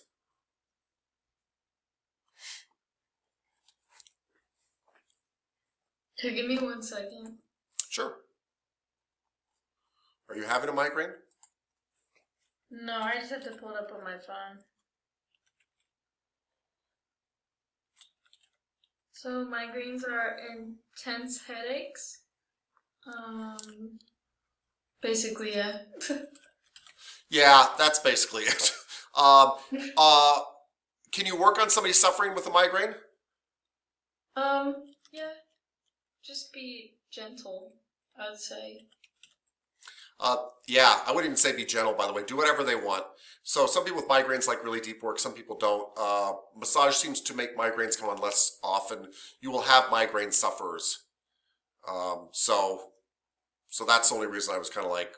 Here, give me 1 second. Sure. Are you having a migraine? No, I just have to pull it up on my phone. So migraines are intense headaches. Basically, yeah. Yeah, that's basically it. Can you work on somebody suffering with a migraine? Yeah. Just be gentle, I would say. Yeah, I wouldn't even say be gentle, by the way. Do whatever they want. So some people with migraines like really deep work, some people don't. Massage seems to make migraines come on less often. You will have migraine sufferers. So that's the only reason I was kind of like,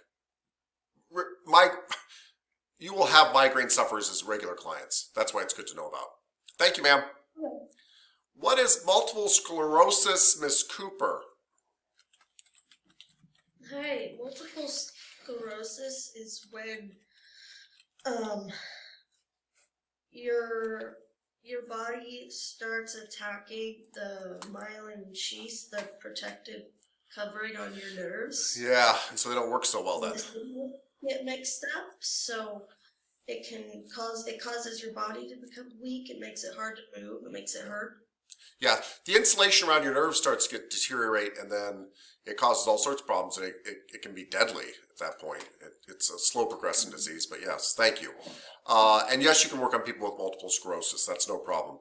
you will have migraine sufferers as regular clients. That's why it's good to know about. Thank you, ma'am. What is multiple sclerosis, Miss Cooper? Hi, multiple sclerosis is when your body starts attacking the myelin sheaths, the protective covering on your nerves. Yeah, and so they don't work so well then. Get mixed up, so it causes your body to become weak. It makes it hard to move. It makes it hurt. Yeah, the insulation around your nerves starts to deteriorate, and then it causes all sorts of problems, and it can be deadly at that point. It's a slow progressing disease, but yes, thank you. And yes, you can work on people with multiple sclerosis. That's no problem.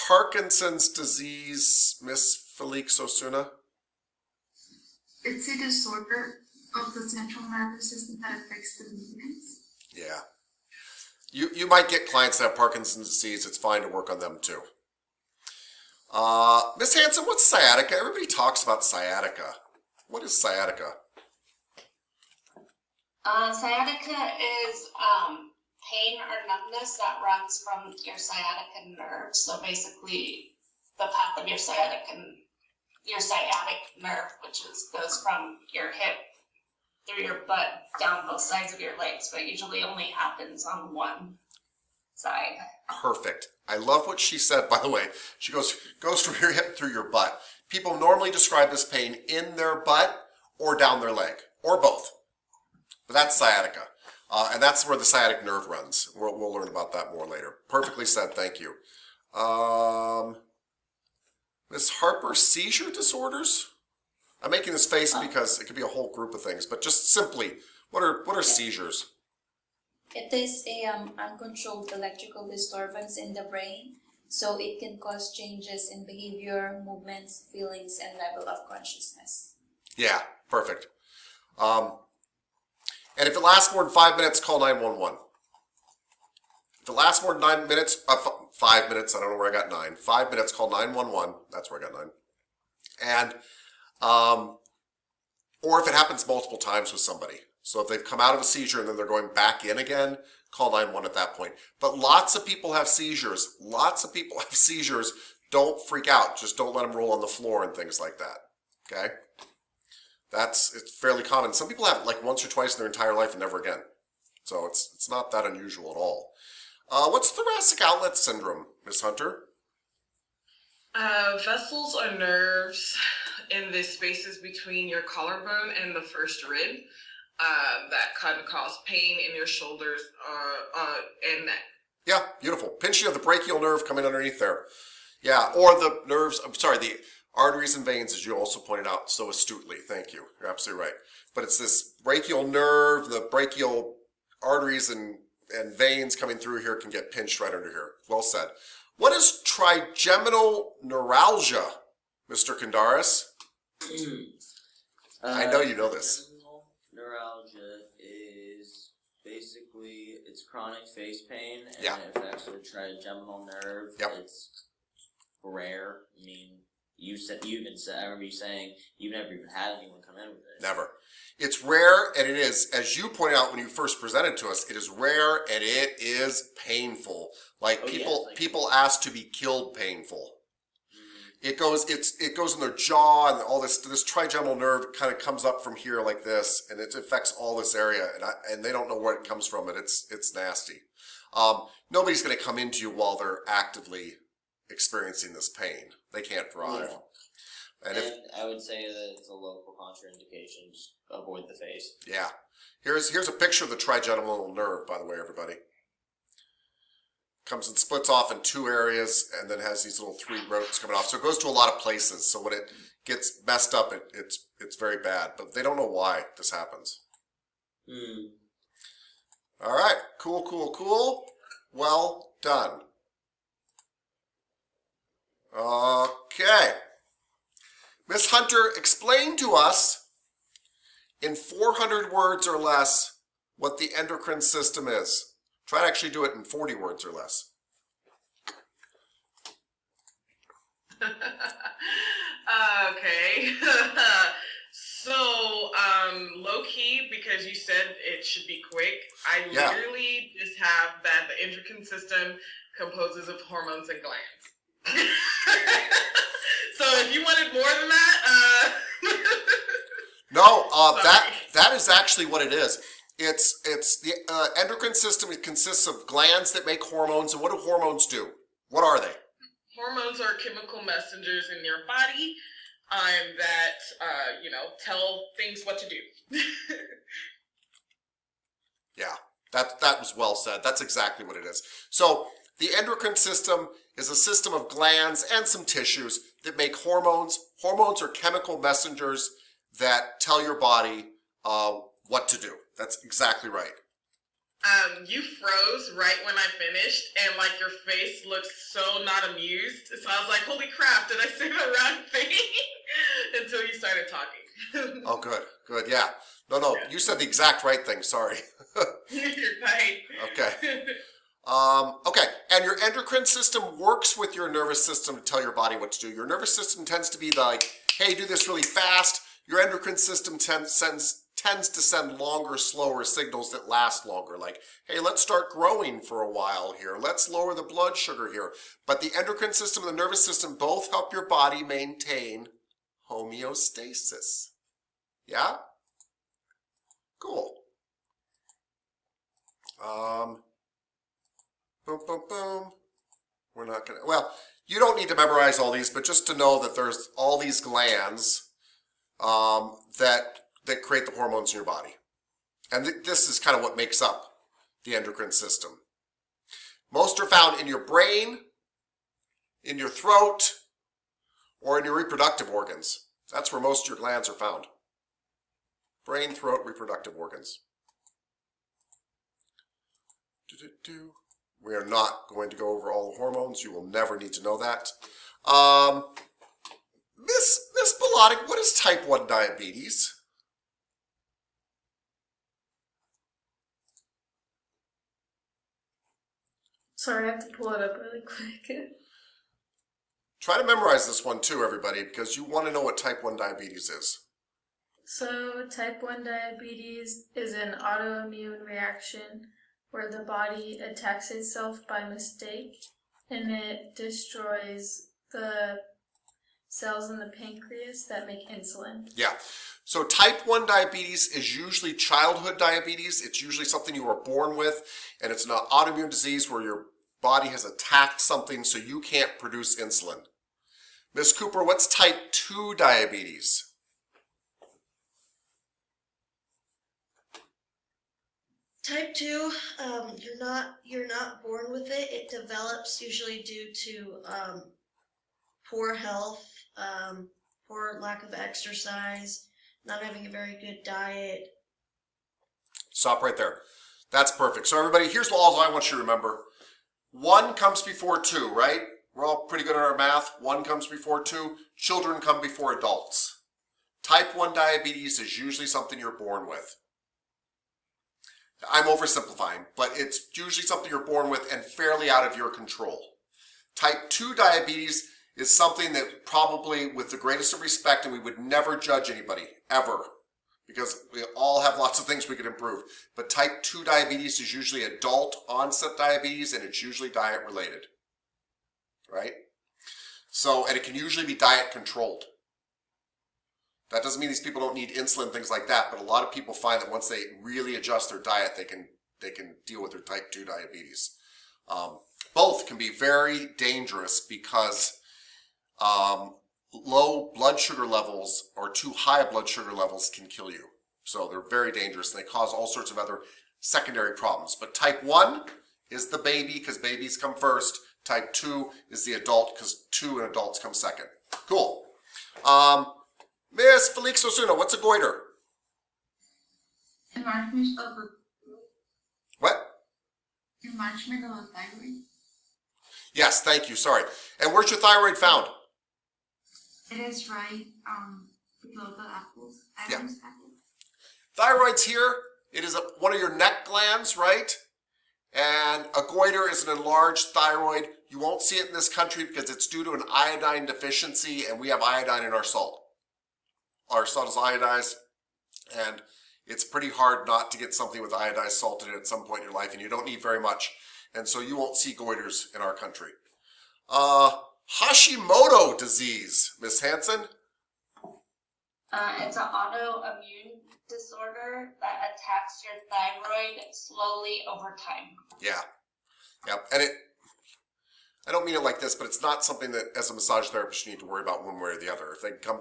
Parkinson's disease, Miss Felix Osuna? It's a disorder of the central nervous system that affects the movements. Yeah. You might get clients that have Parkinson's disease. It's fine to work on them too. Miss Hanson, what's sciatica? Everybody talks about sciatica. What is sciatica? Sciatica is pain or numbness that runs from your sciatic nerve. So basically, the path of your sciatic nerve, which goes from your hip through your butt down both sides of your legs, but usually only happens on one side. Perfect. I love what she said, by the way. She goes from your hip through your butt. People normally describe this pain in their butt or down their leg, or both. But that's sciatica. And that's where the sciatic nerve runs. We'll learn about that more later. Perfectly said, thank you. Miss Harper, seizure disorders? I'm making this face because it could be a whole group of things, but just simply, what are seizures? It is a uncontrolled electrical disturbance in the brain, so it can cause changes in behavior, movements, feelings, and level of consciousness. Yeah, perfect. And if it lasts more than 5 minutes, call 911. If it lasts more than 9 minutes, 5 minutes, I don't know where I got 9. 5 minutes, call 911. That's where I got 9. And, or if it happens multiple times with somebody. So if they've come out of a seizure and then they're going back in again, call 911 at that point. But lots of people have seizures. Lots of people have seizures don't freak out. Just don't let them roll on the floor and things like that. Okay? It's fairly common. Some people have it like once or twice in their entire life and never again. So it's not that unusual at all. What's thoracic outlet syndrome, Miss Hunter? Vessels are nerves in the spaces between your collarbone and the first rib that can cause pain in your shoulders and neck. Yeah, beautiful. Pinching of the brachial nerve coming underneath there. Yeah, or the nerves, the arteries and veins, as you also pointed out so astutely. Thank you. You're absolutely right. But it's this brachial nerve, the brachial arteries and veins coming through here can get pinched right under here. Well said. What is trigeminal neuralgia, Mr. Kandaris? I know you know this. Trigeminal neuralgia is basically, it's chronic face pain, and it affects the trigeminal nerve. Yep. It's rare. I mean, I remember you saying you've never even had anyone come in with it. Never. It's rare, and it is, as you pointed out when you first presented to us, it is rare and it is painful. Like people ask to be killed painful. It goes in their jaw, and all this trigeminal nerve kind of comes up from here like this, and it affects all this area, and they don't know where it comes from, and it's nasty. Nobody's going to come into you while they're actively experiencing this pain. They can't drive. Yeah. And I would say that it's a local contraindication. Just avoid the face. Yeah. Here's a picture of the trigeminal nerve, by the way, everybody. Comes and splits off in two areas, and then has these little three ropes coming off. So it goes to a lot of places. So when it gets messed up, it's very bad. But they don't know why this happens. All right. Cool. Well done. Okay. Miss Hunter, explain to us in 400 words or less what the endocrine system is. Try to actually do it in 40 words or less. Okay. So, low key, because you said it should be quick, I literally just have that the endocrine system composes of hormones and glands. So if you wanted more than that, no, that is actually what it is. It's the endocrine system. It consists of glands that make hormones. And what do hormones do? What are they? Hormones are chemical messengers in your body that tell things what to do. Yeah, that was well said. That's exactly what it is. So the endocrine system is a system of glands and some tissues that make hormones. Hormones are chemical messengers that tell your body what to do. That's exactly right. You froze right when I finished, and like your face looked so not amused. So I was like, holy crap, did I say the wrong thing? Until you started talking. Oh, good, yeah. No, you said the exact right thing, sorry. You're right. Okay. Okay, and your endocrine system works with your nervous system to tell your body what to do. Your nervous system tends to be like, hey, do this really fast. Your endocrine system tends to send longer, slower signals that last longer. Like, hey, let's start growing for a while here. Let's lower the blood sugar here. But the endocrine system and the nervous system both help your body maintain homeostasis. Yeah? Cool. Boom. We're not gonna, well, you don't need to memorize all these, but just to know that there's all these glands that create the hormones in your body. And this is kind of what makes up the endocrine system. Most are found in your brain, in your throat, or in your reproductive organs. That's where most of your glands are found. Brain, throat, reproductive organs. We are not going to go over all the hormones. You will never need to know that. Miss Bilotic, what is type 1 diabetes? Sorry, I have to pull it up really quick. Try to memorize this one too, everybody, because you want to know what type 1 diabetes is. So, type 1 diabetes is an autoimmune reaction where the body attacks itself by mistake and it destroys the cells in the pancreas that make insulin. Yeah. So type 1 diabetes is usually childhood diabetes. It's usually something you were born with, and it's an autoimmune disease where your body has attacked something so you can't produce insulin. Ms. Cooper, what's type 2 diabetes? Type 2, you're not born with it. It develops usually due to poor health, poor lack of exercise, not having a very good diet. Stop right there. That's perfect. So everybody, here's all I want you to remember. 1 comes before 2, right? We're all pretty good at our math. 1 comes before 2. Children come before adults. Type 1 diabetes is usually something you're born with. I'm oversimplifying, but it's usually something you're born with and fairly out of your control. Type 2 diabetes is something that probably, with the greatest of respect, and we would never judge anybody, ever, because we all have lots of things we could improve. But type 2 diabetes is usually adult onset diabetes, and it's usually diet related, right? So, and it can usually be diet controlled. That doesn't mean these people don't need insulin, things like that, but a lot of people find that once they really adjust their diet, they can deal with their type 2 diabetes. Both can be very dangerous because low blood sugar levels or too high blood sugar levels can kill you. So they're very dangerous, and they cause all sorts of other secondary problems. But type 1 is the baby, because babies come first. Type 2 is the adult, because 2 and adults come second. Cool. Miss Felix Osuna, what's a goiter? Enlargement of the What? enlargement of the thyroid. Yes, thank you, sorry. And where's your thyroid found? It is right below the apples. Yeah. Adam's apple. Thyroid's here. It is one of your neck glands, right? And a goiter is an enlarged thyroid. You won't see it in this country because it's due to an iodine deficiency, and we have iodine in our salt. Our salt is iodized, and it's pretty hard not to get something with iodized salt in it at some point in your life, and you don't need very much. And so you won't see goiters in our country. Hashimoto disease, Miss Hanson? It's an autoimmune disorder that attacks your thyroid slowly over time. Yeah. Yep. And I don't mean it like this, but it's not something that as a massage therapist you need to worry about one way or the other. If they can come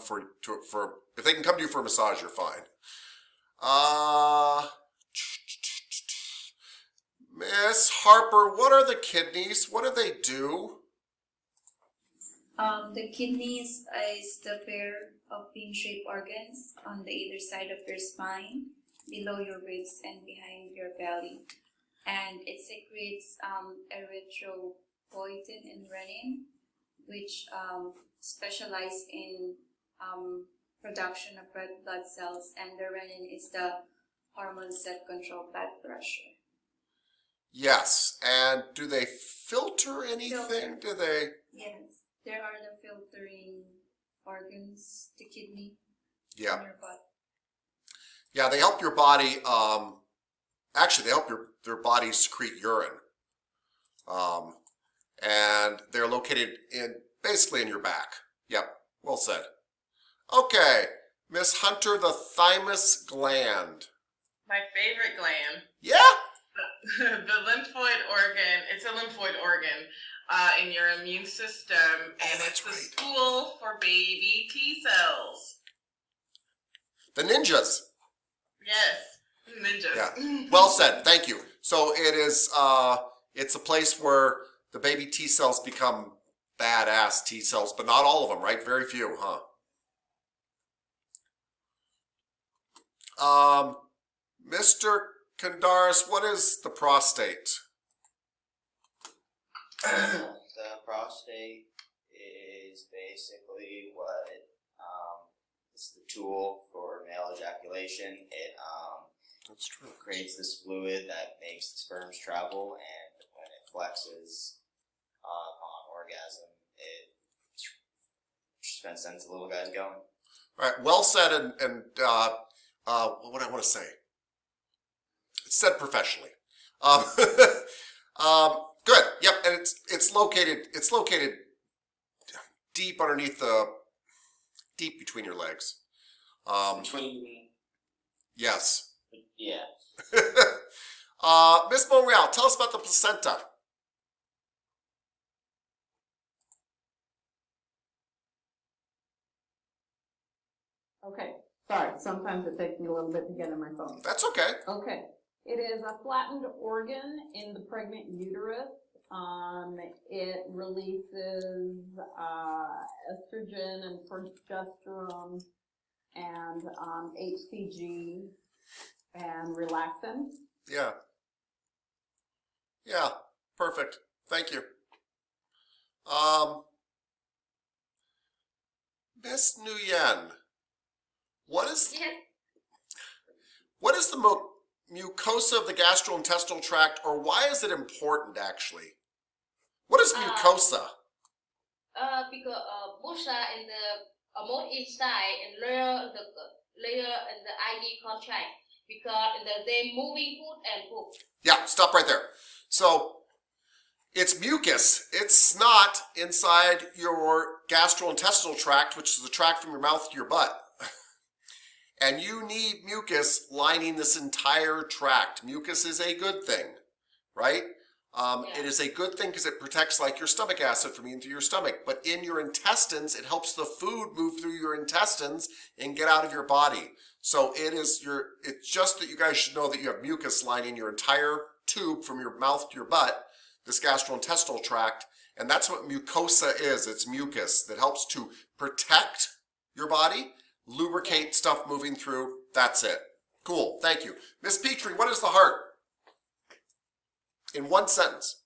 if they can come to you for a massage, you're fine. Miss Harper, what are the kidneys? What do they do? The kidneys is the pair of bean-shaped organs on the either side of your spine, below your ribs and behind your belly. And it secretes erythropoietin and renin, which specialize in production of red blood cells, and the renin is the hormones that control blood pressure. Yes, and do they filter anything? Filter. Do they? Yes, there are the filtering organs, the kidney, Yeah. in your body. Yeah, they help your body. Actually, they help their body secrete urine. And they're located basically in your back. Yep, well said. Okay, Miss Hunter, the thymus gland. My favorite gland. Yeah. The lymphoid organ. It's a lymphoid organ in your immune system, and it's the school for baby T cells. The ninjas. Yes, ninjas. Yeah. Well said. Thank you. So it is. It's a place where the baby T cells become badass T cells, but not all of them, right? Very few, huh? Mr. Kandaris, what is the prostate? The prostate is basically what it's the tool for male ejaculation. It That's true. creates this fluid that makes the sperms travel, and when it flexes on orgasm, it just sends the little guys going. All right, well said, and what I want to say. It's said professionally. Good. Yep, and it's located deep between your legs. Between. Yes. Yeah. Miss Monreal, tell us about the placenta. Okay, sorry, sometimes it takes me a little bit to get in my phone. That's okay. Okay, it is a flattened organ in the pregnant uterus. It releases estrogen and progesterone and HCG and relaxin. Yeah. Yeah, perfect. Thank you. Miss Nguyen, what is the mucosa of the gastrointestinal tract, or why is it important actually? What is mucosa? Because mucosa in the more inside and layer in the ID contract because they moving food and poop. Yeah, stop right there. So it's mucus. It's snot inside your gastrointestinal tract, which is the tract from your mouth to your butt. And you need mucus lining this entire tract. Mucus is a good thing, right? It is a good thing because it protects like your stomach acid from into your stomach. But in your intestines, it helps the food move through your intestines and get out of your body. So it's just that you guys should know that you have mucus lining your entire tube from your mouth to your butt, this gastrointestinal tract. And that's what mucosa is. It's mucus that helps to protect your body, lubricate stuff moving through. That's it. Cool. Thank you. Miss Petrie, what is the heart? In one sentence.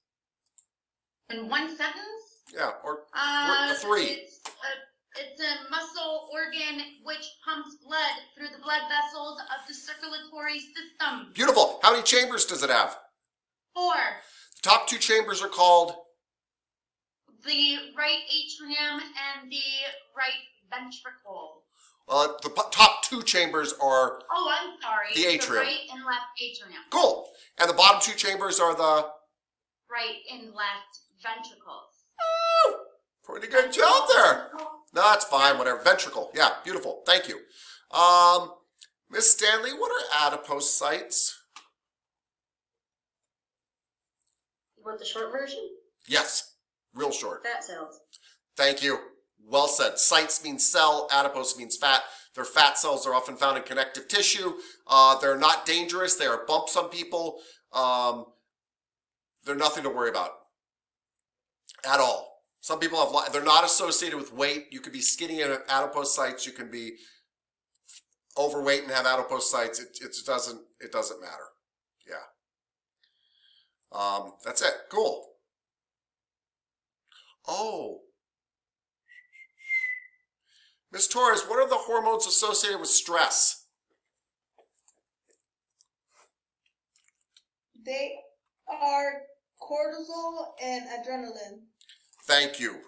In one sentence? Yeah, or three. It's a muscle organ which pumps blood through the blood vessels of the circulatory system. Beautiful. How many chambers does it have? 4. The top 2 chambers are called? The right atrium and the right ventricle. The top 2 chambers are Oh, I'm sorry. The atrium. The right and left atrium. Cool. And the bottom 2 chambers are the? Right and left ventricles. Oh, pretty good job there. No, that's fine. Whatever. Ventricle. Yeah, beautiful. Thank you. Miss Stanley, what are adipocytes? You want the short version? Yes. Real short. Fat cells. Thank you. Well said. Cytes means cell, adipose means fat. They're fat cells. They're often found in connective tissue. They're not dangerous. They are bumps on people. They're nothing to worry about at all. Some people have, they're not associated with weight. You could be skinny and have adipocytes. You can be overweight and have adipocytes. It doesn't matter. Yeah. That's it. Cool. Oh. Ms. Torres, what are the hormones associated with stress? They are cortisol and adrenaline. Thank you.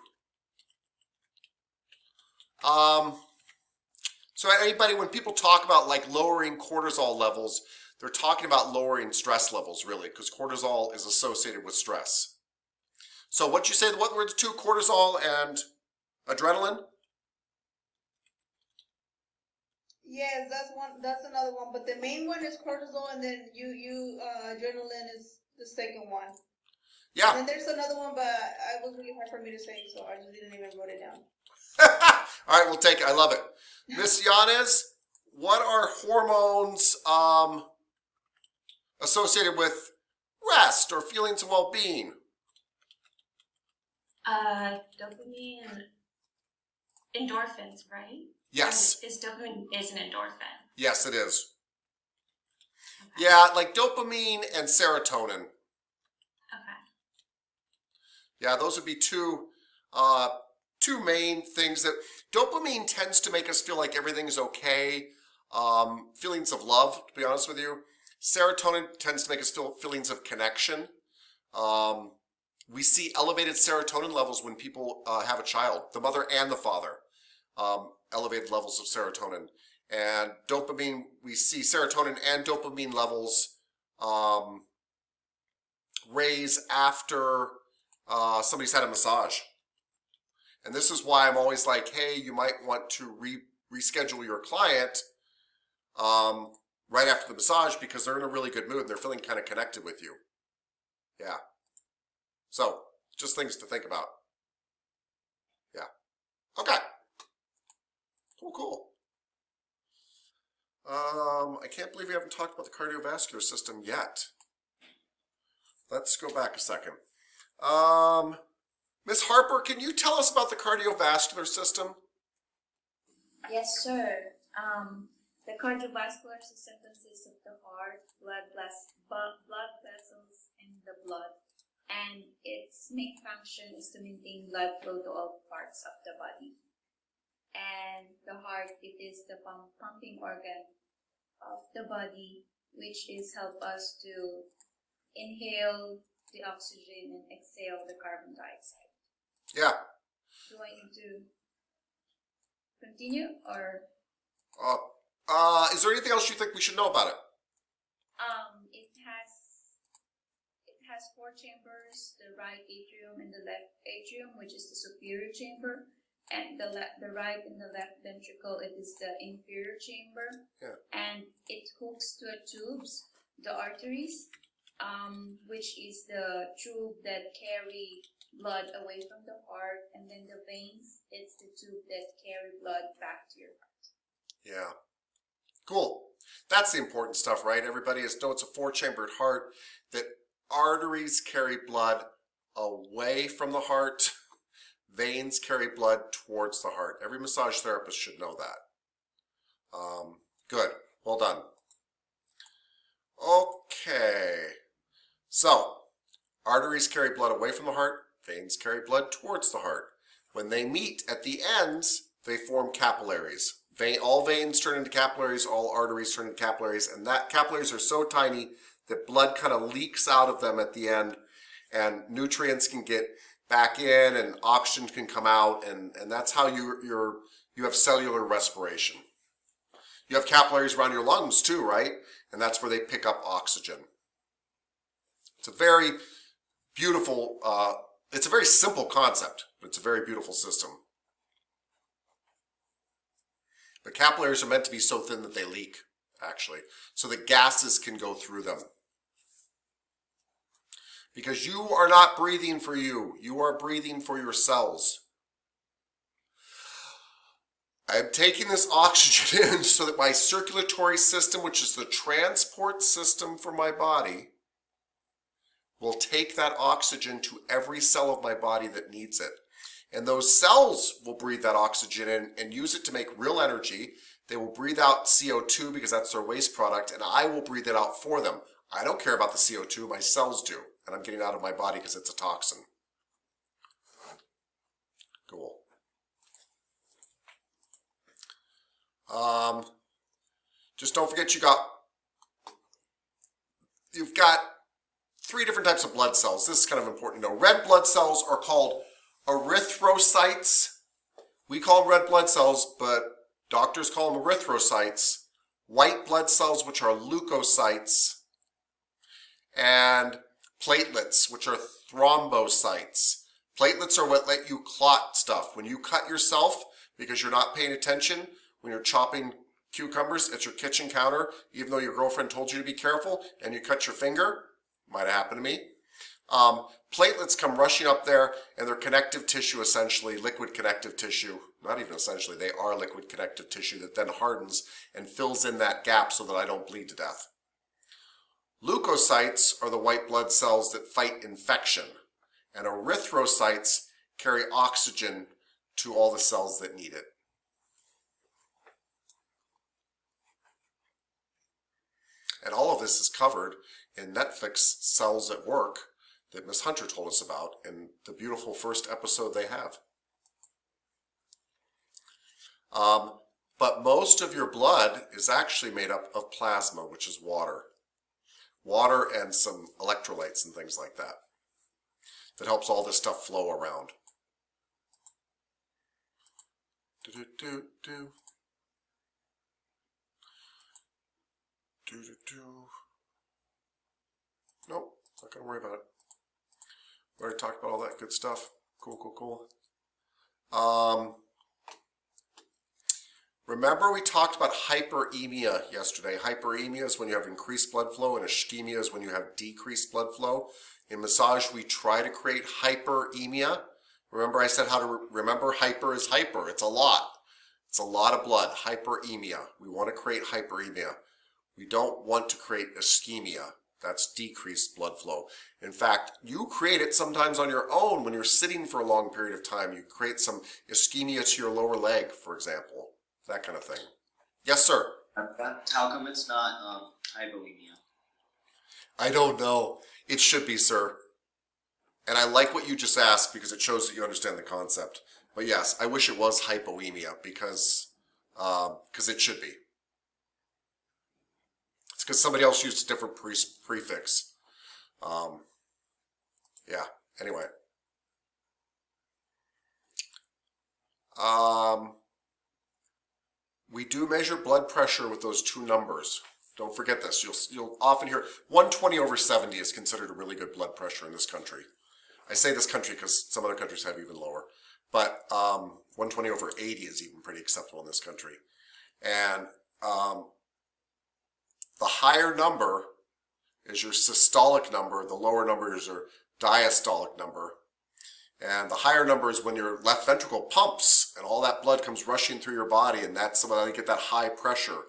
So anybody, when people talk about like lowering cortisol levels, they're talking about lowering stress levels really, because cortisol is associated with stress. So what you say, what were the 2, cortisol and adrenaline? Yes, that's another one, but the main one is cortisol, and then adrenaline is the second one. Yeah. And then there's another one, but it was really hard for me to say, so I just didn't even write it down. All right, we'll take it. I love it. Miss Yanez, what are hormones associated with rest or feelings of well-being? Dopamine and endorphins, right? Yes. Is dopamine is an endorphin? Yes, it is. Okay. Yeah, like dopamine and serotonin. Okay. Yeah, those would be two main things. That dopamine tends to make us feel like everything's okay. Feelings of love, to be honest with you. Serotonin tends to make us feel feelings of connection. We see elevated serotonin levels when people have a child, the mother and the father. Elevated levels of serotonin. And dopamine, we see serotonin and dopamine levels raise after somebody's had a massage. And this is why I'm always like, hey, you might want to reschedule your client right after the massage because they're in a really good mood and they're feeling kind of connected with you. Yeah. So, just things to think about. Yeah. Okay. Cool. I can't believe we haven't talked about the cardiovascular system yet. Let's go back a second. Miss Harper, can you tell us about the cardiovascular system? Yes, sir. The cardiovascular system consists of the heart, blood vessels, and the blood. And its main function is to maintain blood flow to all parts of the body. And the heart, it is the pumping organ of the body, which is help us to inhale the oxygen and exhale the carbon dioxide. Yeah. Do I need to continue or? Is there anything else you think we should know about it? It has 4 chambers: the right atrium and the left atrium, which is the superior chamber, and the right and the left ventricle, it is the inferior chamber. Yeah. And it hooks to a tubes, the arteries, which is the tube that carry blood away from the heart, and then the veins, it's the tube that carry blood back to your heart. Yeah. Cool. That's the important stuff, right? Everybody is know it's a 4-chambered heart, that arteries carry blood away from the heart, veins carry blood towards the heart. Every massage therapist should know that. Good. Well done. Okay. So, arteries carry blood away from the heart, veins carry blood towards the heart. When they meet at the ends, they form capillaries. All veins turn into capillaries, all arteries turn into capillaries, and that capillaries are so tiny that blood kind of leaks out of them at the end, and nutrients can get back in and oxygen can come out, and that's how you have cellular respiration. You have capillaries around your lungs too, right? And that's where they pick up oxygen. It's a very beautiful, it's a very simple concept, but it's a very beautiful system. The capillaries are meant to be so thin that they leak, actually, so that gases can go through them. Because you are not breathing for you, you are breathing for your cells. I am taking this oxygen in so that my circulatory system, which is the transport system for my body, will take that oxygen to every cell of my body that needs it. And those cells will breathe that oxygen in and use it to make real energy. They will breathe out CO2 because that's their waste product, and I will breathe it out for them. I don't care about the CO2, my cells do, and I'm getting out of my body because it's a toxin. Cool. Just don't forget you've got 3 different types of blood cells. This is kind of important to know. Red blood cells are called erythrocytes. We call them red blood cells, but doctors call them erythrocytes. White blood cells, which are leukocytes, and platelets, which are thrombocytes. Platelets are what let you clot stuff. When you cut yourself because you're not paying attention, when you're chopping cucumbers at your kitchen counter, even though your girlfriend told you to be careful, and you cut your finger, might have happened to me. Platelets come rushing up there, and they're connective tissue, essentially, liquid connective tissue. Not even essentially, they are liquid connective tissue that then hardens and fills in that gap so that I don't bleed to death. Leukocytes are the white blood cells that fight infection, and erythrocytes carry oxygen to all the cells that need it. And all of this is covered in Netflix Cells at Work that Miss Hunter told us about in the beautiful first episode they have. But most of your blood is actually made up of plasma, which is water. Water and some electrolytes and things like that. That helps all this stuff flow around. Nope, not gonna worry about it. We already talked about all that good stuff. Cool. Remember we talked about hyperemia yesterday. Hyperemia is when you have increased blood flow, and ischemia is when you have decreased blood flow. In massage, we try to create hyperemia. Remember I said how to remember hyper is hyper. It's a lot. It's a lot of blood. Hyperemia. We want to create hyperemia. We don't want to create ischemia. That's decreased blood flow. In fact, you create it sometimes on your own when you're sitting for a long period of time. You create some ischemia to your lower leg, for example. That kind of thing. Yes, sir? How come it's not hypoemia? I don't know. It should be, sir. And I like what you just asked because it shows that you understand the concept. But yes, I wish it was hypoemia because it should be. It's because somebody else used a different prefix. Yeah, anyway. We do measure blood pressure with those two numbers. Don't forget this. You'll often hear 120/70 is considered a really good blood pressure in this country. I say this country because some other countries have even lower. But 120/80 is even pretty acceptable in this country. And the higher number is your systolic number. The lower number is your diastolic number. And the higher number is when your left ventricle pumps and all that blood comes rushing through your body, and that's when you get that high pressure.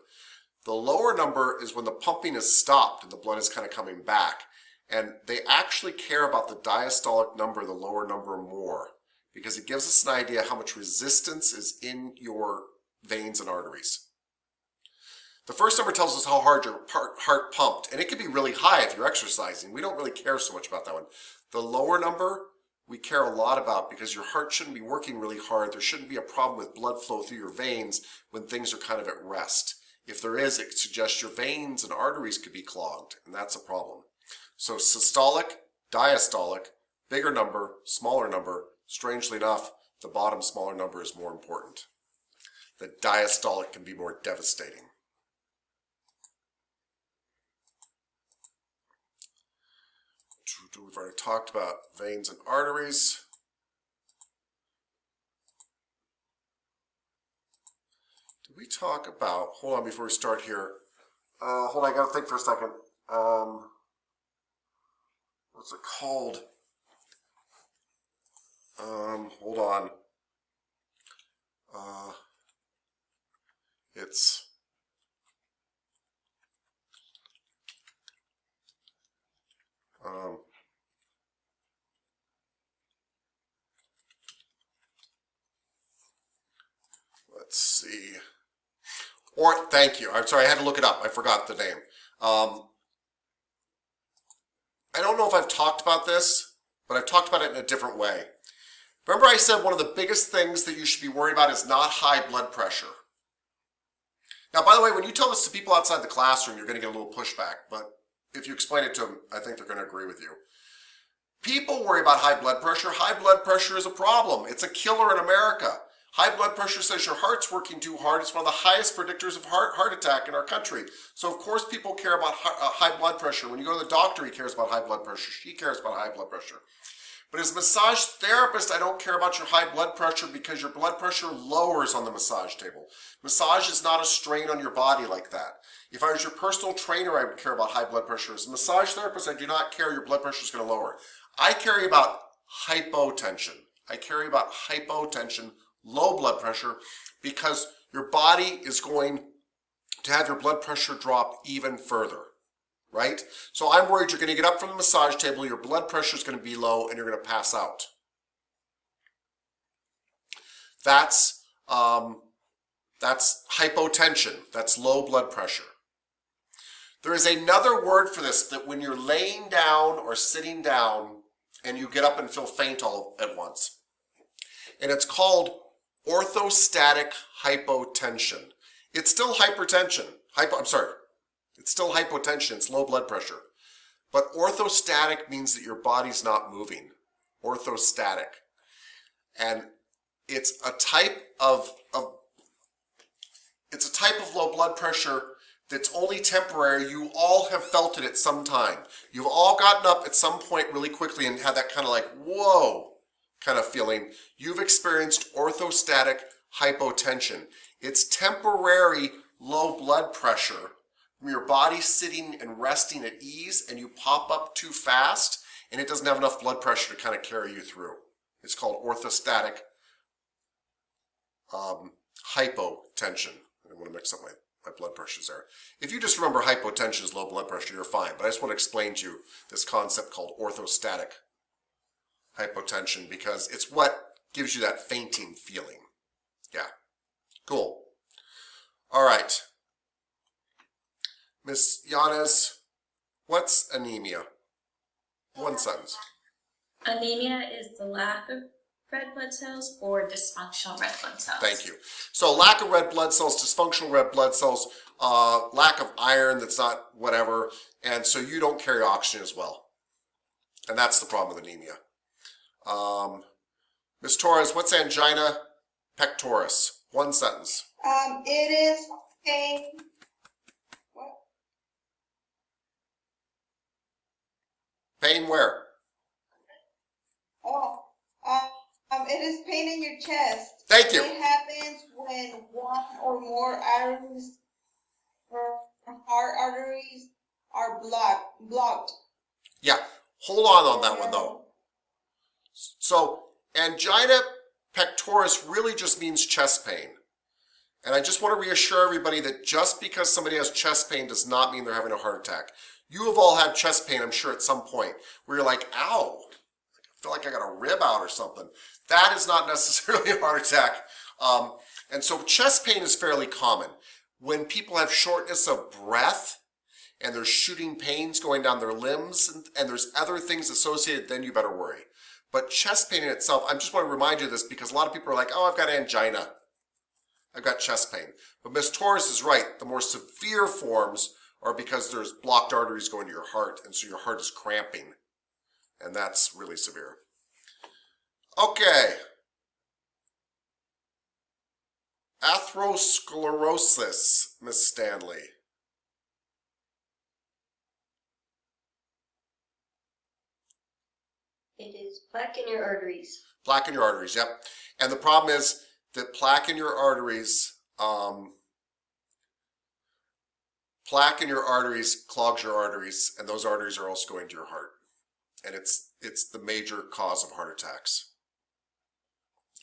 The lower number is when the pumping is stopped and the blood is kind of coming back. And they actually care about the diastolic number, the lower number, more, because it gives us an idea how much resistance is in your veins and arteries. The first number tells us how hard your heart pumped, and it can be really high if you're exercising. We don't really care so much about that one. The lower number we care a lot about because your heart shouldn't be working really hard. There shouldn't be a problem with blood flow through your veins when things are kind of at rest. If there is, it suggests your veins and arteries could be clogged, and that's a problem. So systolic, diastolic, bigger number, smaller number. Strangely enough, the bottom smaller number is more important. The diastolic can be more devastating. We've already talked about veins and arteries. Did we talk about, hold on before we start here. Hold on, I gotta think for a second. What's it called? Hold on. It's let's see. Or thank you. I'm sorry, I had to look it up. I forgot the name. I don't know if I've talked about this, but I've talked about it in a different way. Remember I said one of the biggest things that you should be worried about is not high blood pressure. Now, by the way, when you tell this to people outside the classroom, you're going to get a little pushback, but if you explain it to them, I think they're going to agree with you. People worry about high blood pressure. High blood pressure is a problem. It's a killer in America. High blood pressure says your heart's working too hard. It's one of the highest predictors of heart attack in our country. So of course people care about high blood pressure. When you go to the doctor, he cares about high blood pressure. She cares about high blood pressure. But as a massage therapist, I don't care about your high blood pressure because your blood pressure lowers on the massage table. Massage is not a strain on your body like that. If I was your personal trainer, I would care about high blood pressure. As a massage therapist, I do not care your blood pressure is going to lower. I care about hypotension. I care about hypotension, low blood pressure, because your body is going to have your blood pressure drop even further, right? So I'm worried you're going to get up from the massage table, your blood pressure is going to be low, and you're going to pass out. That's hypotension. That's low blood pressure. There is another word for this, that when you're laying down or sitting down and you get up and feel faint all at once. And it's called orthostatic hypotension. It's still hypertension. It's still hypotension. It's low blood pressure. But orthostatic means that your body's not moving. Orthostatic. And it's a type of low blood pressure that's only temporary. You all have felt it at some time. You've all gotten up at some point really quickly and had that kind of like, whoa, kind of feeling, you've experienced orthostatic hypotension. It's temporary low blood pressure from your body sitting and resting at ease, and you pop up too fast and it doesn't have enough blood pressure to kind of carry you through. It's called orthostatic hypotension. I don't want to mix up my blood pressures there. If you just remember hypotension is low blood pressure, you're fine. But I just want to explain to you this concept called orthostatic hypotension, because it's what gives you that fainting feeling. Yeah, cool. All right. Miss Yanez, what's anemia? One sentence. Anemia is the lack of red blood cells or dysfunctional red blood cells. Thank you. So lack of red blood cells, dysfunctional red blood cells, lack of iron that's not whatever, and so you don't carry oxygen as well. And that's the problem with anemia. Ms. Torres, what's angina pectoris? One sentence. It is pain. What? Pain where? Oh, it is pain in your chest. Thank you. It happens when one or more arteries or heart arteries are blocked. Yeah, hold on that one though. So angina pectoris really just means chest pain. And I just want to reassure everybody that just because somebody has chest pain does not mean they're having a heart attack. You have all had chest pain, I'm sure, at some point where you're like, ow, I feel like I got a rib out or something. That is not necessarily a heart attack. And so chest pain is fairly common. When people have shortness of breath and there's shooting pains going down their limbs and there's other things associated, then you better worry. But chest pain in itself, I just want to remind you of this because a lot of people are like, oh, I've got angina. I've got chest pain. But Ms. Torres is right. The more severe forms are because there's blocked arteries going to your heart, and so your heart is cramping. And that's really severe. Okay. Atherosclerosis, Ms. Stanley. It is plaque in your arteries. Plaque in your arteries, yep. And the problem is that plaque in your arteries, clogs your arteries, and those arteries are also going to your heart. And it's the major cause of heart attacks.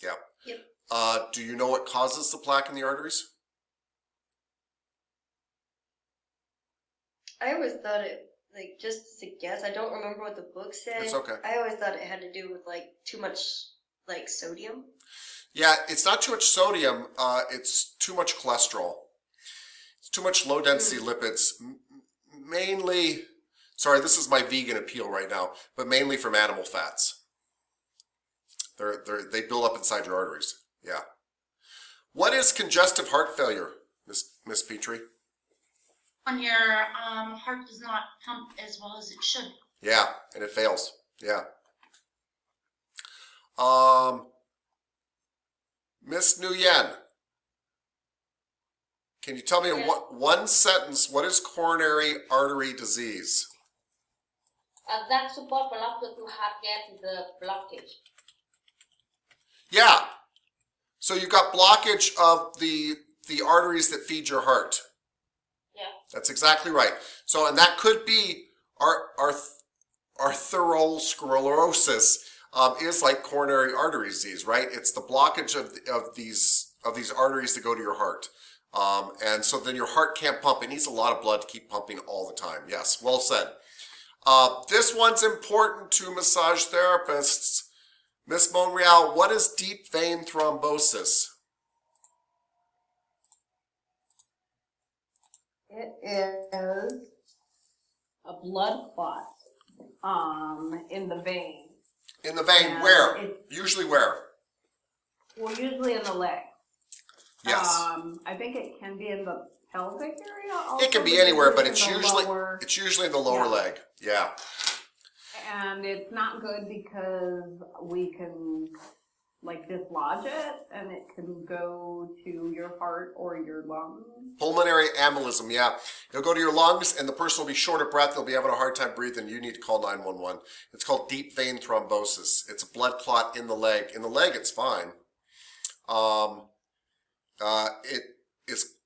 Yeah. Yep. Do you know what causes the plaque in the arteries? I always thought it, like, just as a guess, I don't remember what the book said. It's okay. I always thought it had to do with, like, too much, like, sodium. Yeah, it's not too much sodium, it's too much cholesterol. It's too much low density lipids, mainly, sorry, this is my vegan appeal right now, but mainly from animal fats. They build up inside your arteries, yeah. What is congestive heart failure, Miss Petrie? When your heart does not pump as well as it should. Yeah, and it fails, yeah. Miss Nguyen, can you tell me in one sentence, what is coronary artery disease? That support blockage to heart get the blockage. Yeah. So you've got blockage of the arteries that feed your heart. Yeah. That's exactly right. So, and that could be atherosclerosis is like coronary artery disease, right? It's the blockage of these arteries that go to your heart. And so then your heart can't pump. It needs a lot of blood to keep pumping all the time. Yes, well said. This one's important to massage therapists. Miss Monreal, what is deep vein thrombosis? It is a blood clot in the vein. In the vein, And where? Usually where? Well, usually in the leg. Yes. I think it can be in the pelvic area also. It can be anywhere, but it's usually in the lower leg. Yeah. And it's not good because we can like dislodge it, and it can go to your heart or your lungs. Pulmonary embolism, yeah. It'll go to your lungs, and the person will be short of breath. They'll be having a hard time breathing. You need to call 911. It's called deep vein thrombosis. It's a blood clot in the leg. In the leg, it's fine.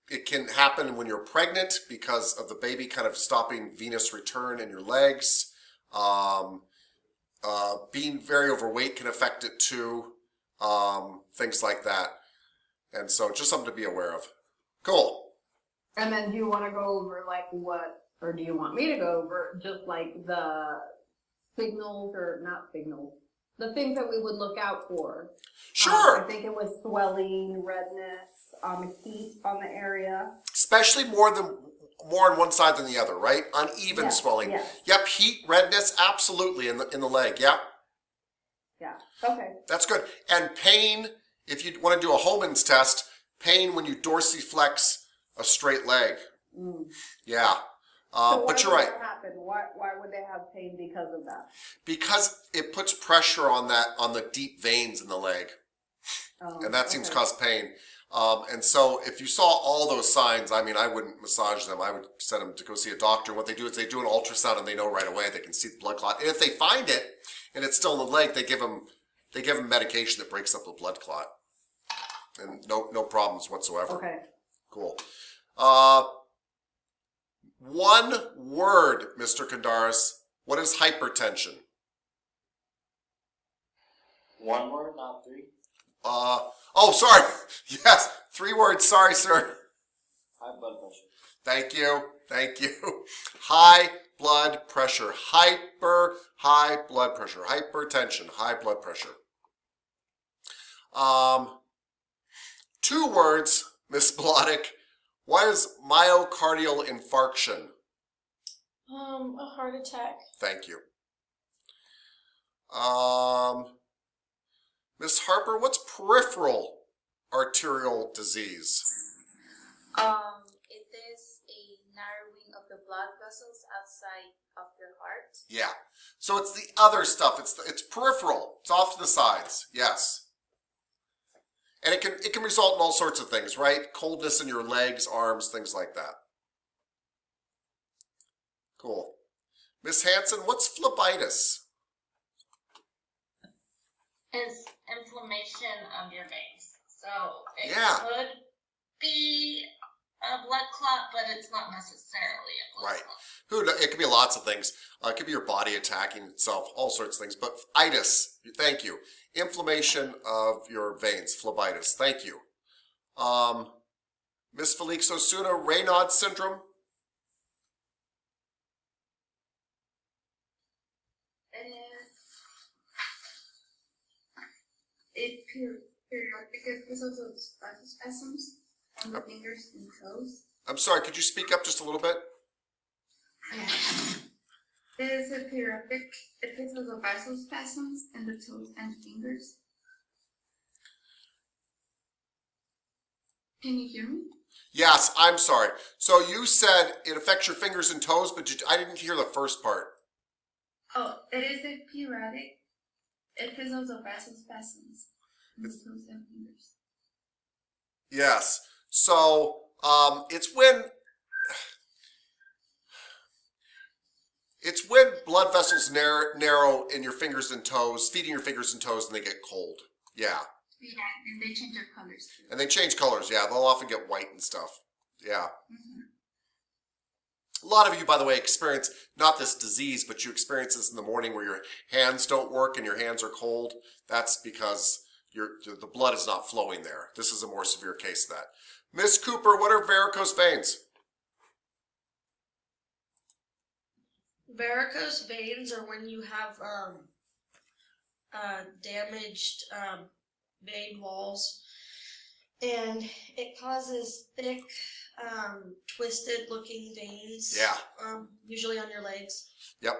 It can happen when you're pregnant because of the baby kind of stopping venous return in your legs. Being very overweight can affect it too. Things like that. And so just something to be aware of. Cool. And then do you want to go over like what, or do you want me to go over just like the signals, or not signals, the things that we would look out for? Sure. I think it was swelling, redness, heat on the area. Especially more on one side than the other, right? Uneven swelling. Yes. Yep, heat, redness, absolutely in the leg. Yep. Yeah. Okay. That's good. And pain, if you want to do a Homan's test, pain when you dorsiflex a straight leg. Yeah. But you're right. That happen? Why would they have pain because of that? Because it puts pressure on the deep veins in the leg. And that seems to cause pain. And so if you saw all those signs, I mean, I wouldn't massage them. I would send them to go see a doctor. What they do is they do an ultrasound, and they know right away. They can see the blood clot. And if they find it and it's still in the leg, they give them medication that breaks up the blood clot. And no problems whatsoever. Okay. Cool. One word, Mr. Kandaris. What is hypertension? One word, not three. Oh, sorry. Yes, 3 words. Sorry, sir. High blood pressure. Thank you. Thank you. High blood pressure. High blood pressure. Hypertension. High blood pressure. 2 words, Miss Blodek. What is myocardial infarction? A heart attack. Thank you. Miss Harper, what's peripheral arterial disease? It is a narrowing of the blood vessels outside of your heart. Yeah. So it's the other stuff. It's peripheral. It's off to the sides. Yes. And it can result in all sorts of things, right? Coldness in your legs, arms, things like that. Cool. Miss Hanson, what's phlebitis? Is inflammation of your veins. So it Yeah. could be a blood clot, but it's not necessarily a blood clot. It could be lots of things. It could be your body attacking itself, all sorts of things. But itis, thank you. Inflammation of your veins, phlebitis. Thank you. Miss Felix Osuna, Raynaud syndrome. It periodic episodes of spasms on the fingers and toes. I'm sorry, could you speak up just a little bit? It is a periodic episode of vasospasms in the toes and fingers. Can you hear me? Yes, I'm sorry. So you said it affects your fingers and toes, but I didn't hear the first part. Oh, it is a periodic episodes of vasospasms in the toes and fingers. Yes. So it's when blood vessels narrow in your fingers and toes, feeding your fingers and toes, and they get cold. Yeah. Yeah, and they change their colors too. And they change colors. Yeah, they'll often get white and stuff. Yeah. A lot of you, by the way, experience not this disease, but you experience this in the morning where your hands don't work and your hands are cold. That's because the blood is not flowing there. This is a more severe case of that. Miss Cooper, what are varicose veins? Varicose veins are when you have damaged vein walls, and it causes thick, twisted-looking veins. Yeah. Usually on your legs. Yep.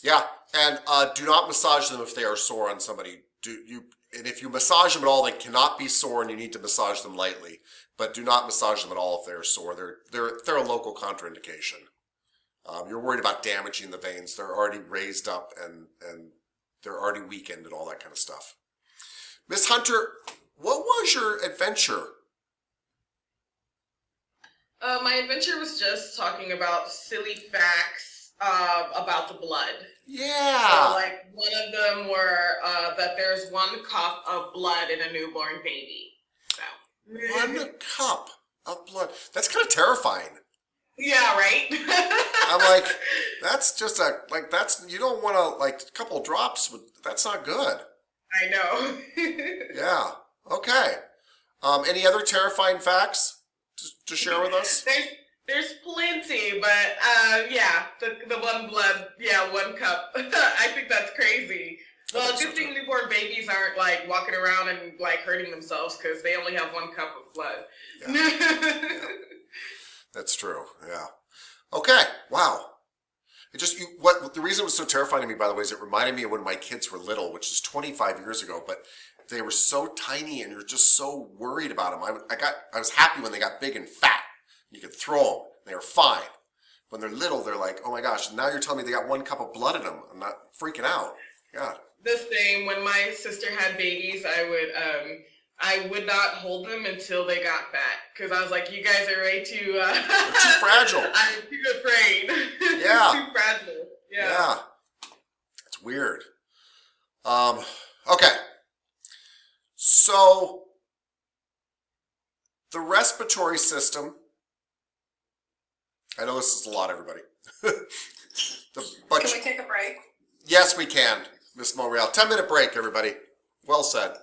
Yeah, and do not massage them if they are sore on somebody. And if you massage them at all, they cannot be sore, and you need to massage them lightly. But do not massage them at all if they are sore. They're a local contraindication. You're worried about damaging the veins. They're already raised up and they're already weakened and all that kind of stuff. Miss Hunter, what was your adventure? My adventure was just talking about silly facts about the blood. Yeah. So, like, one of them were that there's 1 cup of blood in a newborn baby. So. 1 cup of blood. That's kind of terrifying. Yeah, right? I'm like, that's just you don't want to, like, a couple drops, that's not good. I know. Yeah. Okay. Any other terrifying facts to share with us? There's plenty, but yeah, the 1 blood, 1 cup. I think that's crazy. Well, good thing newborn babies aren't like walking around and like hurting themselves because they only have 1 cup of blood. Yeah. That's true. Yeah. Okay. Wow. The reason it was so terrifying to me, by the way, is it reminded me of when my kids were little, which is 25 years ago, but they were so tiny and you're just so worried about them. I was happy when they got big and fat. You could throw them. They were fine. When they're little, they're like, oh my gosh, now you're telling me they got 1 cup of blood in them. I'm not freaking out. God. The same. When my sister had babies, I would not hold them until they got fat because I was like, you guys are way too they're too fragile. I'm too afraid. Yeah. Too fragile. Yeah. It's weird. Okay. So the respiratory system, I know this is a lot, everybody. Can we take a break? Yes, we can, Miss Monreal. 10-minute break, everybody. Well said.